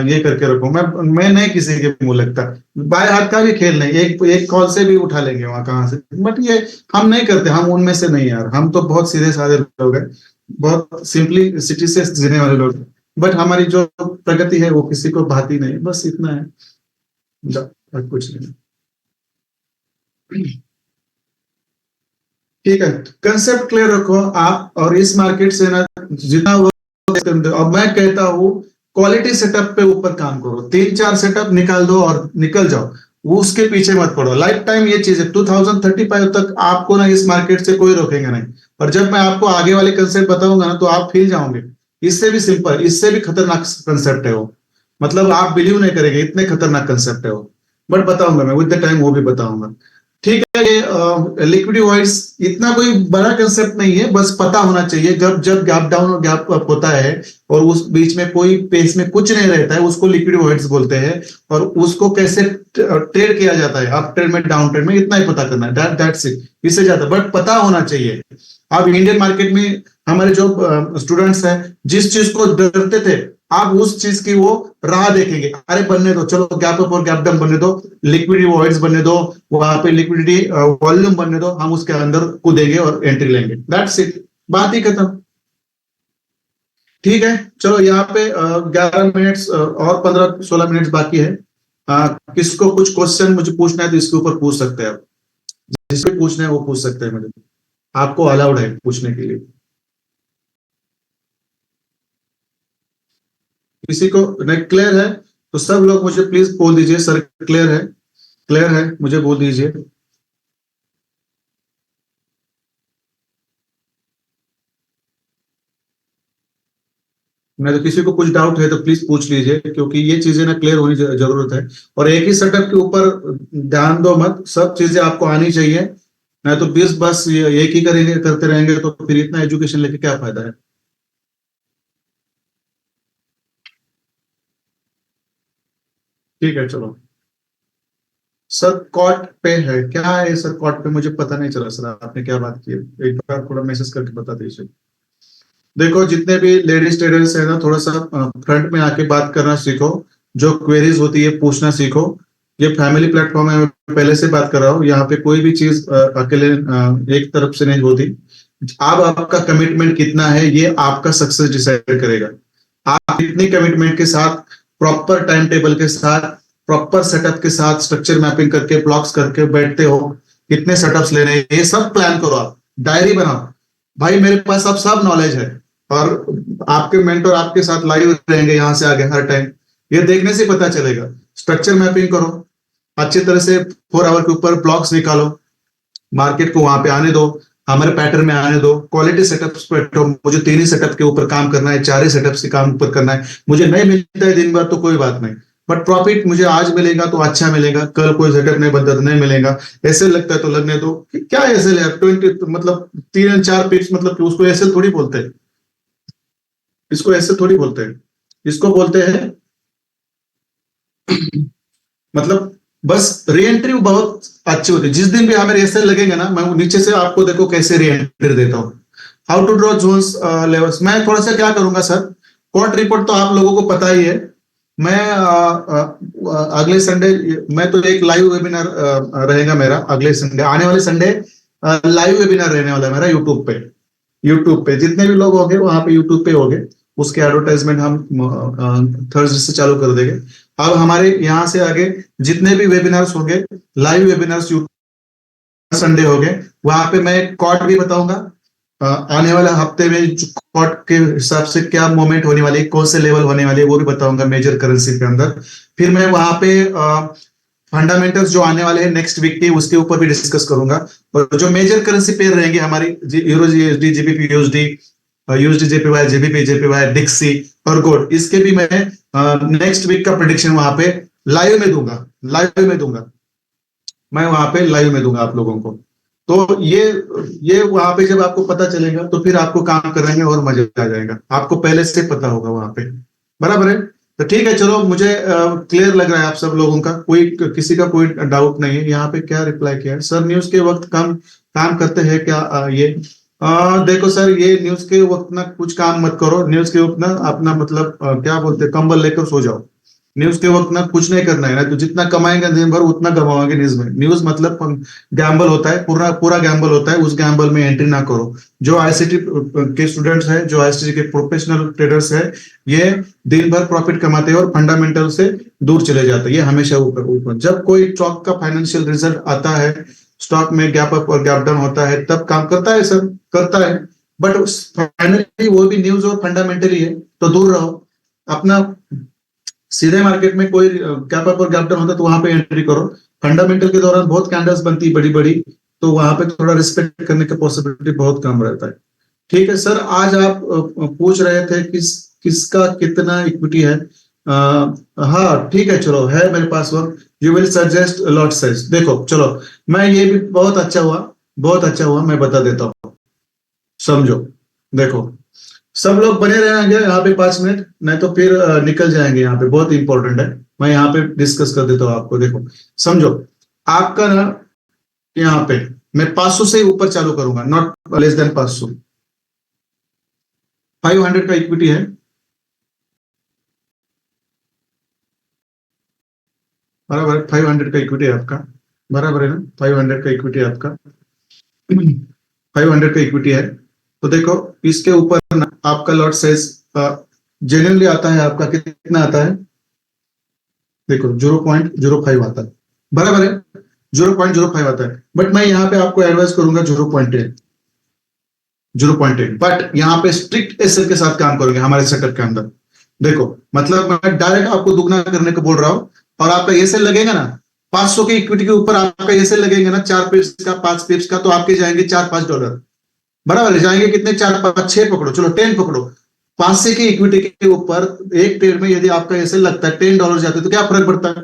ये करके रखूं, मैं नहीं किसी के मुंह लगता। बाएं हाथ का भी खेल नहीं, एक एक कॉल से भी उठा लेंगे वहां कहाँ से, बट ये हम नहीं करते, हम उनमें से नहीं यार, हम तो बहुत सीधे साधे लोग हैं, बहुत सिंपलिसिटी से जीने वाले लोग हैं। बट हमारी जो प्रगति है वो किसी को भाती नहीं, बस इतना है, और कुछ नहीं। ठीक है, कंसेप्ट क्लियर रखो आप, और इस मार्केट से ना जितना वो, अब मैं कहता हूँ क्वालिटी सेटअप पे ऊपर काम करो, 3-4 सेटअप निकाल दो और निकल जाओ, वो उसके पीछे मत पड़ो। लाइफ टाइम ये चीज है, 2035 तक आपको ना इस मार्केट से कोई रोकेगा नहीं। और जब मैं आपको आगे वाले कंसेप्ट बताऊंगा ना, तो आप फील जाओगे, इससे भी सिंपल, इससे भी खतरनाक कंसेप्ट है वो, मतलब आप बिलीव नहीं करेंगे, इतने खतरनाक कंसेप्ट है वो। बट बताऊंगा मैं विद द टाइम, वो भी बताऊंगा। ठीक है, ये लिक्विड वॉइड्स इतना कोई बड़ा कंसेप्ट नहीं है, बस पता होना चाहिए जब जब गैप डाउन और गैप अप होता है और उस बीच में कोई पेस में कुछ नहीं रहता है, उसको लिक्विड वॉइड्स बोलते हैं। और उसको कैसे ट्रेड किया जाता है, अप ट्रेड में डाउन ट्रेड में, इतना ही पता करना है, दैट्स इट, इससे ज्यादा बट पता होना चाहिए। अब इंडियन मार्केट में हमारे जो स्टूडेंट्स हैं, जिस चीज को डरते थे, आप उस चीज की वो राह देखेंगे, अरे बनने दो, चलो गैप अप और गैप डाउन बनने दो, लिक्विडिटी वॉइड्स बनने दो, वहां पे लिक्विडिटी वॉल्यूम बनने दो, हम उसके अंदर कूदेंगे और एंट्री लेंगे, दैट्स इट, बात ही खत्म। ठीक है, चलो यहाँ पे 11 मिनट्स और 15-16 मिनट्स बाकी है। किसको कुछ क्वेश्चन मुझे पूछना है तो इसके ऊपर पूछ सकते हैं आप, जिसको पूछना है वो पूछ सकते हैं, मुझे आपको अलाउड है पूछने के लिए। किसी को नहीं क्लियर है तो सब लोग मुझे प्लीज बोल दीजिए, सर क्लियर है, क्लियर है, मुझे बोल दीजिए। नहीं तो किसी को कुछ डाउट है तो प्लीज पूछ लीजिए, क्योंकि ये चीजें ना क्लियर होनी जरूरत है। और एक ही सेटअप के ऊपर ध्यान दो मत, सब चीजें आपको आनी चाहिए, नहीं तो बस ये एक ही करेंगे करते रहेंगे तो फिर इतना एजुकेशन लेके क्या फायदा है। ठीक है चलो, सर कॉट पे है क्या है, सर कॉट पे मुझे पता नहीं चला, सर आपने क्या बात की है? एक बार थोड़ा मैसेज करके बता दीजिए। देखो जितने भी लेडीज ट्रेडर्स है ना, थोड़ा सा फ्रंट में आके बात करना सीखो, जो क्वेरीज होती है पूछना सीखो। ये फैमिली प्लेटफॉर्म है, मैं पहले से बात कर रहा हूँ, यहाँ पे कोई भी चीज अकेले एक तरफ से नहीं होती। अब आपका कमिटमेंट कितना है ये आपका सक्सेस डिसाइड करेगा। आप कितनी कमिटमेंट के साथ, प्रॉपर टाइम टेबल के साथ, प्रॉपर सेटअप के साथ, स्ट्रक्चर मैपिंग करके ब्लॉक्स करके बैठते हो, कितने सेटअप्स लेने हैं ये सब प्लान करो, आप डायरी बनाओ। भाई मेरे पास अब सब नॉलेज है, और आपके मेंटर आपके साथ लाइव रहेंगे यहाँ से आगे हर टाइम, ये देखने से पता चलेगा। स्ट्रक्चर मैपिंग करो अच्छी तरह से, 4 आवर के ऊपर ब्लॉक्स निकालो, मार्केट को वहां पे आने दो, हमारे पैटर्न में आने दो, क्वालिटी सेटअप्स पे बैठो। मुझे 3 ही सेटअप के ऊपर काम करना है, 4 ही सेटअप्स के काम ऊपर करना है, मुझे नहीं मिलता है दिन भर तो कोई बात नहीं, बट प्रॉफिट मुझे आज मिलेगा तो अच्छा मिलेगा, कल कोई सेटअप नहीं बनता तो नहीं मिलेगा। ऐसे लगता है तो लगने दो, क्या ऐसे 20 मतलब 3 4 पिप्स, मतलब कि उसको ऐसे थोड़ी बोलते हैं, इसको ऐसे थोड़ी बोलते हैं, इसको बोलते हैं मतलब बस री एंट्री बहुत अच्छी होती है। जिस दिन भी हमें ऐसे लगेंगे ना, मैं नीचे से आपको देखो कैसे री एंट्री देता हूँ, how to draw zones levels. मैं थोड़ा सा क्या करूंगा सर, क्वार्ट रिपोर्ट तो आप लोगों को पता ही है। मैं अगले संडे, मैं तो एक लाइव वेबिनार रहेगा मेरा अगले संडे, आने वाले संडे लाइव वेबिनार रहने वाला है मेरा यूट्यूब पे। यूट्यूब पे जितने भी लोग होंगे वहां पे यूट्यूब पे होंगे, उसके एडवर्टाइजमेंट हम थर्सडे से चालू कर देंगे। अब हमारे यहाँ से आगे जितने भी वेबिनार्स होंगे, लाइव वेबिनार्स संडे हो गए, वहां पे मैं कॉट भी बताऊंगा, आने वाला हफ्ते में कॉट के हिसाब से क्या मोमेंट होने वाली है, कौन से लेवल होने वाले वो भी बताऊंगा मेजर करेंसी के अंदर। फिर मैं वहां पे फंडामेंटल्स जो आने वाले हैं नेक्स्ट वीक के, उसके ऊपर भी डिस्कस करूंगा। और जो मेजर करेंसी पेयर रहेंगे हमारी, euro USD, GBP USD, USD JPY, GBP JPY, DXY और गोल्ड, इसके भी मैं नेक्स्ट वीक का प्रेडिक्शन वहां पे लाइव में दूंगा, लाइव में दूंगा, मैं वहां पे लाइव में दूंगा आप लोगों को। तो ये वहां पे जब आपको पता चलेगा तो फिर आपको काम करने में और मजा आ जाएगा, आपको पहले से पता होगा वहां पे, बराबर है। तो ठीक है चलो, मुझे क्लियर लग रहा है आप सब लोगों का, कोई किसी का कोई डाउट नहीं है। यहाँ पे क्या रिप्लाई किया है सर, न्यूज के वक्त कम काम करते हैं क्या? ये देखो सर, ये न्यूज के वक्त ना कुछ काम मत करो, न्यूज के वक्त ना अपना मतलब क्या बोलते हैं, कंबल लेकर सो जाओ। न्यूज के वक्त ना कुछ नहीं करना है ना, तो जितना कमाएंगे दिन भर उतना कमाओगे न्यूज में। न्यूज मतलब गैम्बल होता है, पूरा पूरा गैम्बल होता है, उस गैम्बल में एंट्री ना करो। जो आईसीटी के स्टूडेंट्स हैं, जो आईसीटी के प्रोफेशनल ट्रेडर्स हैं, ये दिन भर प्रॉफिट कमाते हैं और फंडामेंटल से दूर चले जाते हैं, ये हमेशा ऊपर ऊपर। जब कोई स्टॉक का फाइनेंशियल रिजल्ट आता है, स्टॉक में गैप अप और गैप डाउन होता है, तब काम करता है सर, करता है। बट फाइनली वो भी न्यूज और फंडामेंटली है, तो दूर रहो अपना। सीधे मार्केट में कोई गैप अप और गैप डाउन होता है तो वहां पे एंट्री करो। फंडामेंटल के दौरान बहुत कैंडल्स बनती है बड़ी बड़ी, तो वहां पे थोड़ा रिस्पेक्ट करने का पॉसिबिलिटी बहुत कम रहता है। ठीक है सर, आज आप पूछ रहे थे किसका कितना इक्विटी है। हाँ ठीक है, चलो है मेरे पास वक्त, you will suggest lot size. देखो चलो, मैं ये भी बहुत अच्छा हुआ, बहुत अच्छा हुआ, मैं बता देता हूँ, समझो। देखो, सब लोग बने रहेंगे यहाँ पे 5 मिनट, नहीं तो फिर निकल जाएंगे, यहाँ पे बहुत इंपॉर्टेंट है। मैं यहाँ पे डिस्कस कर देता हूँ आपको। देखो समझो, आपका ना यहाँ पे मैं 500 से ऊपर चालू करूंगा, नॉट लेस देन 500। 500 का इक्विटी है, बराबर है। 500 का इक्विटी है आपका, बराबर है ना? 500 का इक्विटी है आपका, 500 का इक्विटी है। तो देखो, इसके ऊपर ना आपका लॉट साइज जेन्युइनली आता है आपका, कितना आता है? देखो 0.05 आता है, बराबर है? 0.05 आता है, बट मैं यहाँ पे आपको एडवाइस करूंगा 0.8, 0.8। बट यहाँ पे स्ट्रिक्ट एसएल के साथ काम करोगे हमारे सेटअप के अंदर। देखो मतलब मैं डायरेक्ट आपको दुगना करने को बोल रहा हूँ, और आपका एसएल लगेगा ना 500 के इक्विटी के ऊपर, आपका एसएल लगेगा ना 4 पिप्स का, 5 पिप्स का, तो आपके जाएंगे $4-5, बराबर है? जाएंगे कितने? 4-5-6 पकड़ो, चलो 10 पकड़ो। 500 की इक्विटी के ऊपर एक ट्रेड में यदि आपका एसएल लगता है $10 जाते हैं, तो क्या फर्क पड़ता है?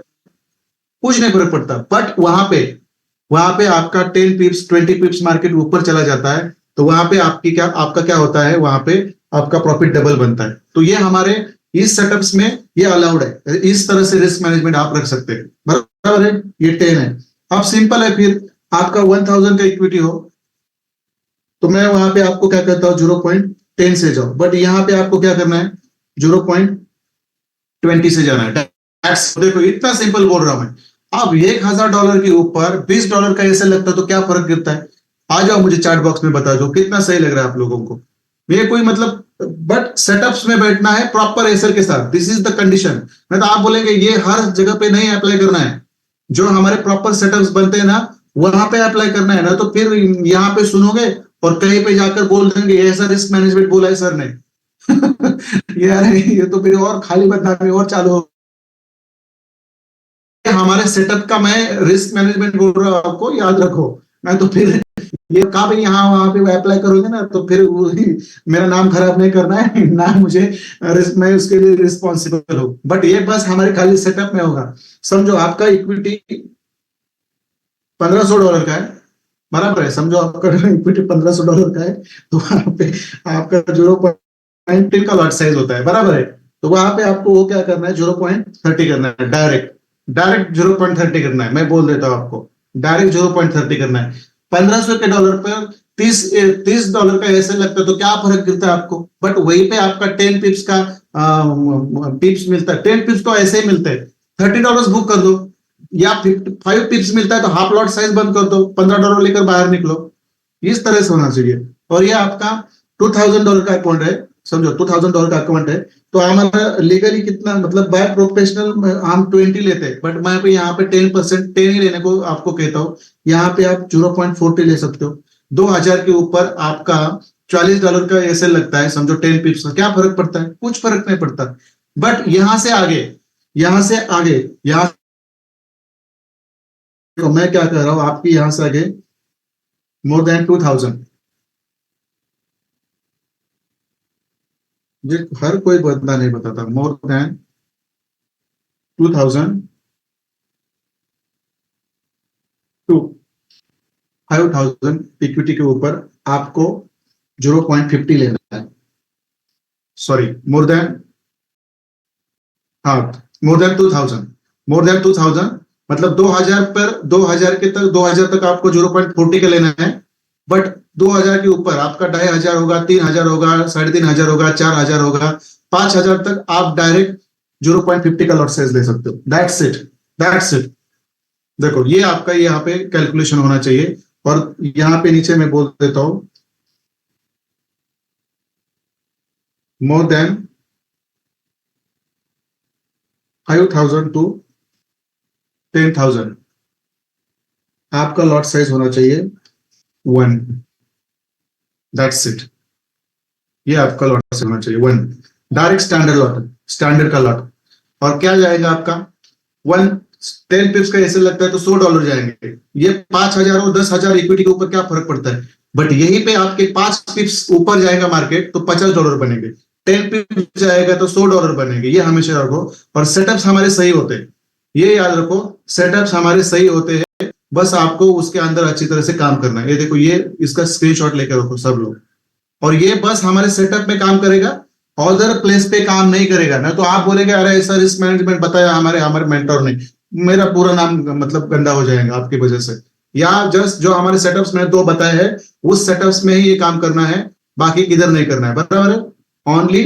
कुछ नहीं फर्क पड़ता। बट वहां पे आपका 10 पिप्स 20 पिप्स मार्केट ऊपर चला जाता है, तो वहां पे आपका क्या होता है? वहां पे आपका प्रॉफिट डबल बनता है। तो ये हमारे इस सेटअप्स में ये अलाउड है, इस तरह से रिस्क मैनेजमेंट आप रख सकते हैं, बराबर है? ये 10 है। अब सिंपल है, फिर आपका 1000 का इक्विटी हो, तो मैं वहां पे आपको क्या कहता हूँ, 0.10 से जाओ। बट यहाँ पे आपको क्या करना है? 0.20 से जाना है। देखो इतना सिंपल बोल रहा हूं मैं। अब $1000 के ऊपर $20 का ऐसे लगता है, तो क्या फर्क गिरता है? आ जाओ, मुझे चैट बॉक्स में बता दो कितना सही लग रहा है आप लोगों को। ये कोई मतलब, बट सेटअप्स में बैठना है प्रॉपर एसर के साथ, दिस इज द कंडीशन। मैं तो आप बोलेंगे ये हर जगह पे नहीं अप्लाई करना है, जो हमारे प्रॉपर सेटअप्स बनते हैं ना वहां पे अप्लाई करना है ना, तो फिर यहाँ पे सुनोगे और कहीं पे जाकर बोल देंगे ऐसा रिस्क मैनेजमेंट बोला है सर ने। यार ये तो फिर और खाली बदनामी और चालू हो। हमारे सेटअप का मैं रिस्क मैनेजमेंट बोल रहा हूं, आपको याद रखो। मैं तो फिर ये कहा भाई यहाँ वहां पे अप्लाई करोगे ना, तो फिर मेरा नाम खराब नहीं करना है ना मुझे, मैं उसके लिए रिस्पॉन्सिबल हूँ। बट ये बस हमारे खाली सेटअप में होगा। समझो आपका इक्विटी $1500 का है, बराबर है? समझो आपका इक्विटी $1500 का है, तो वहां पे आपका 0.10 का लॉट साइज होता है, बराबर है? तो वहां पे आपको वो क्या करना है? 0.30 करना है, डायरेक्ट डायरेक्ट 0.30 करना है। मैं बोल देता हूँ आपको, डायरेक्ट 0.30 करना है। 1500 के डॉलर पर 30 $30 का ऐसे लगता है, तो क्या फर्क गिरता है आपको? बट वहीं पे आपका 10 पिप्स का पिप्स मिलता है। 10 पिप्स को ऐसे ही मिलते हैं। $30 बुक कर दो, या 5 पिप्स मिलता है तो हाफ लॉट साइज बंद कर दो, $15 लेकर बाहर निकलो। इस तरह से होना चाहिए। और ये आपका $2000 का अकाउंट है, समझो $2000 का अकाउंट है। तो हमारा लीगली कितना, मतलब बाय प्रोफेशनल हम 20 लेते हैं, बट मैं पे यहाँ पे 10% 10 ही लेने को आपको कहता हूँ। यहाँ पे आप 0.40 ले सकते हो। 2000 के ऊपर आपका $40 का ऐसे लगता है, समझो 10 पिप्स का, क्या फर्क पड़ता है? कुछ फर्क नहीं पड़ता। बट यहां से आगे, यहां से आगे, यहां, तो मैं क्या कह रहा हूं आपकी यहां से आगे मोर देन 2000, ये हर कोई बंदा नहीं बताता। मोर देन 2000 टू 5000 इक्विटी के ऊपर आपको 0.50 लेना है। सॉरी, मोर देन, हाँ, मोर देन 2000, मोर देन 2000 मतलब 2000 पर, 2000 के तक, 2000 तक आपको 0.40 का लेना है। बट 2000 के ऊपर आपका 2500 होगा, 3000 होगा, 3500 होगा, 4000 होगा, 5000 तक आप डायरेक्ट 0.50 का लॉट साइज ले सकते हो। That's it, that's it. देखो ये आपका यहाँ पे कैलकुलेशन होना चाहिए। और यहाँ पे नीचे मैं बोल देता हूं, मोर देन 5000 टू 10,000 आपका लॉट साइज होना चाहिए 1। दैट्स इट, ये आपका लॉट साइज होना चाहिए 1, डायरेक्ट स्टैंडर्ड लॉट, स्टैंडर्ड का लॉट। और क्या जाएगा आपका 10 पिप्स का ऐसे लगता है तो $100 जाएंगे। ये 5000 और 10,000 इक्विटी के ऊपर क्या फर्क पड़ता है? बट यहीं पे आपके 5 पिप्स ऊपर जाएगा मार्केट तो $50 बनेंगे, 10 पिप्स जाएगा तो $100 बनेंगे। ये हमेशा रखो। और सेटअप्स हमारे सही होते हैं, ये याद रखो, सेटअप्स हमारे सही होते हैं, बस आपको उसके अंदर अच्छी तरह से काम करना है। ये देखो, ये इसका स्क्रीनशॉट लेकर रखो सब लोग। और ये बस हमारे सेटअप में काम करेगा, अदर प्लेस पे काम नहीं करेगा। ना तो आप बोलेंगे अरे ऐसा रिस्क मैनेजमेंट बताया हमारे हमारे मेंटर ने, मेरा पूरा नाम मतलब गंदा हो जाएगा आपकी वजह से। या जस्ट जो हमारे सेटअप्स में दो बताए हैं, उस सेटअप्स में ही ये काम करना है, बाकी किधर नहीं करना है, बराबर है। Only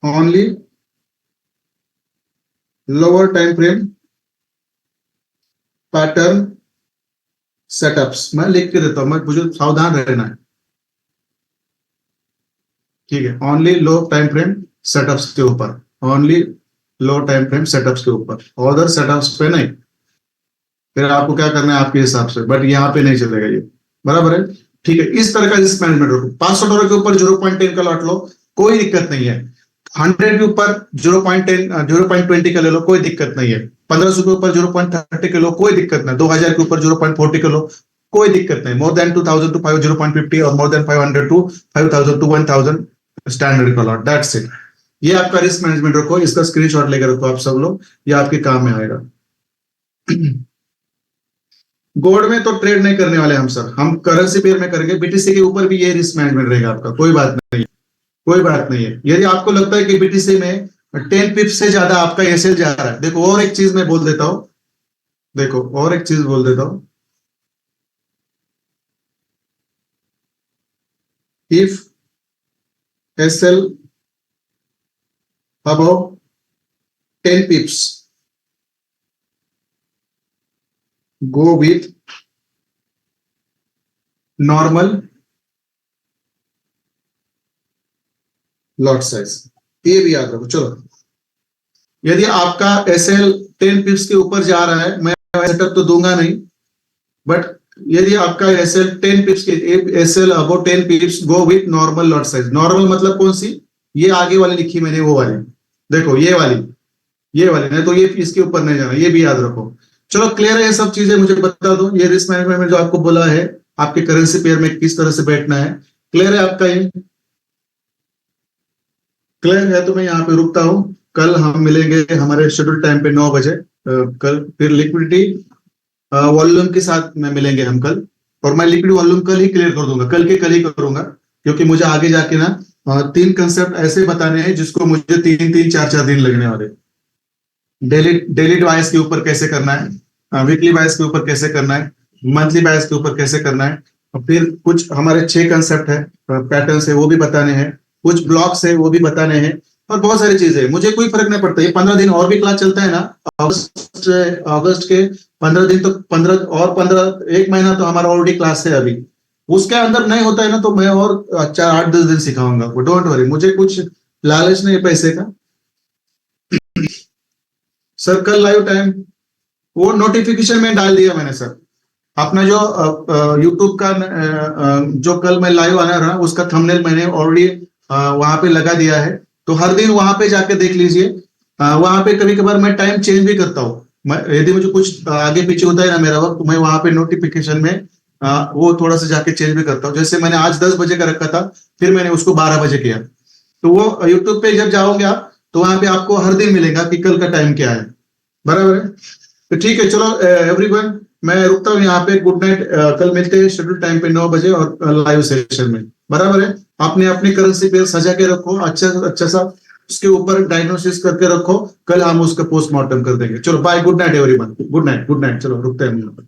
only lower time frame pattern setups, मैं लिख के देता हूं, मैं मुझे सावधान रहना है, ठीक है। ओनली लो टाइम फ्रेम सेटअप्स के ऊपर, ओनली लो टाइम फ्रेम सेटअप्स के ऊपर, अदर सेटअप्स पे नहीं। फिर आपको क्या करना है आपके हिसाब से, बट यहाँ पे नहीं चलेगा ये, बराबर है। ठीक है, इस तरह का रिस्क मैनेजमेंट रखो। $500 के ऊपर 0.10 का लॉट लो, कोई दिक्कत नहीं है। 100 के ऊपर 0.10 0.20 का ले लो, कोई दिक्कत नहीं है। 1500 के ऊपर 0.30 के लो, कोई दिक्कत नहीं। 2000 के ऊपर 0.40 के लो, कोई दिक्कत नहीं। मोर देन 2000 टू 0.50 और more than 500 to 5000 to 1000 standard का लॉट, दैट्स इट। ये आपका रिस्क मैनेजमेंट रखो, इसका स्क्रीनशॉट लेकर रखो आप सब लोग, ये आपके काम में आएगा। गोल्ड में तो ट्रेड नहीं करने वाले हम सर, हम करेंसी पेयर में करेंगे। बीटीसी के ऊपर भी ये रिस्क मैनेजमेंट रहेगा आपका, कोई बात नहीं है, कोई बात नहीं है। यदि आपको लगता है कि बीटीसी में 10 पिप्स से ज्यादा आपका एसएल जा रहा है, देखो और एक चीज मैं बोल देता हूं, देखो और एक चीज बोल देता हूं, if SL above 10 pips, go with normal lot size, ये भी याद रखो। चलो, यदि आपका एसएल 10 पिप्स के ऊपर जा रहा है, मैं सेटअप तो दूंगा नहीं, बट यदि आपका एसएल 10 पिप्स के, SL above 10 pips, go with normal lot size. Normal मतलब कौन सी, ये आगे वाली लिखी मैंने, वो वाली देखो, ये वाली नहीं तो ये इसके ऊपर नहीं जाना, ये भी याद रखो। चलो क्लियर है, ये सब चीजें मुझे बता दो। ये रिस्क मैनेजमेंट में जो आपको बोला है, आपके करेंसी पेयर में किस तरह से बैठना है, क्लियर है आपका? ये क्लियर है तो मैं यहाँ पे रुकता हूँ। कल हम मिलेंगे हमारे शेड्यूल टाइम पे 9 बजे। कल फिर लिक्विडिटी वॉल्यूम के साथ में मिलेंगे हम कल, और मैं लिक्विड वॉल्यूम कल ही क्लियर कर दूंगा, कल के कल ही करूंगा, क्योंकि मुझे आगे जाके ना 3 कंसेप्ट ऐसे बताने हैं जिसको मुझे 3-3, 4-4 दिन लगने वाले। डेली डेली बायस के ऊपर कैसे करना है, वीकली बायस के ऊपर कैसे करना है, मंथली बायस के ऊपर कैसे करना है, और फिर कुछ हमारे 6 कंसेप्ट है, पैटर्न्स है, वो भी बताने हैं, कुछ ब्लॉक्स है वो भी बताने हैं, और बहुत सारी चीजें हैं। मुझे कोई फर्क नहीं पड़ता, ये 15 दिन और भी क्लास चलता है ना, अगस्त के 15 दिन तो 15 और 15, 1 महीना तो हमारा ऑलरेडी क्लास है अभी, उसके अंदर नहीं होता है ना, तो मैं और 4-8-10 दिन सिखाऊंगा, डोंट वरी, मुझे कुछ लालच नहीं है पैसे का। सर कल लाइव टाइम वो नोटिफिकेशन में डाल दिया मैंने सर, अपना जो यूट्यूब का जो कल मैं लाइव आना रहा उसका थंबनेल मैंने ऑलरेडी वहां पे लगा दिया है, तो हर दिन वहां पे जाके देख लीजिए। वहां पे कभी कभार मैं टाइम चेंज भी करता हूँ, यदि मुझे कुछ आगे पीछे होता है ना मेरा वक्त, तो मैं वहां पे नोटिफिकेशन में वो थोड़ा सा जाके चेंज भी करता हूँ। जैसे मैंने आज 10 बजे का रखा था, फिर मैंने उसको 12 बजे किया, तो वो यूट्यूब पे जब जाओगे आप, तो वहां पे आपको हर दिन मिलेगा कि कल का टाइम क्या है, बराबर है। तो ठीक है, चलो एवरीवन, मैं रुकता हूँ यहाँ पे। गुड नाइट, कल मिलते हैं शेड्यूल टाइम पे 9 बजे और लाइव सेशन में, बराबर है। आपने अपनी करेंसी पेयर सजा के रखो, अच्छा सा उसके ऊपर डायग्नोसिस करके रखो, कल हम उसका पोस्टमार्टम कर देंगे। चलो bye, good night everyone, good night, good night. चलो रुकते हैं हम यहाँ पर।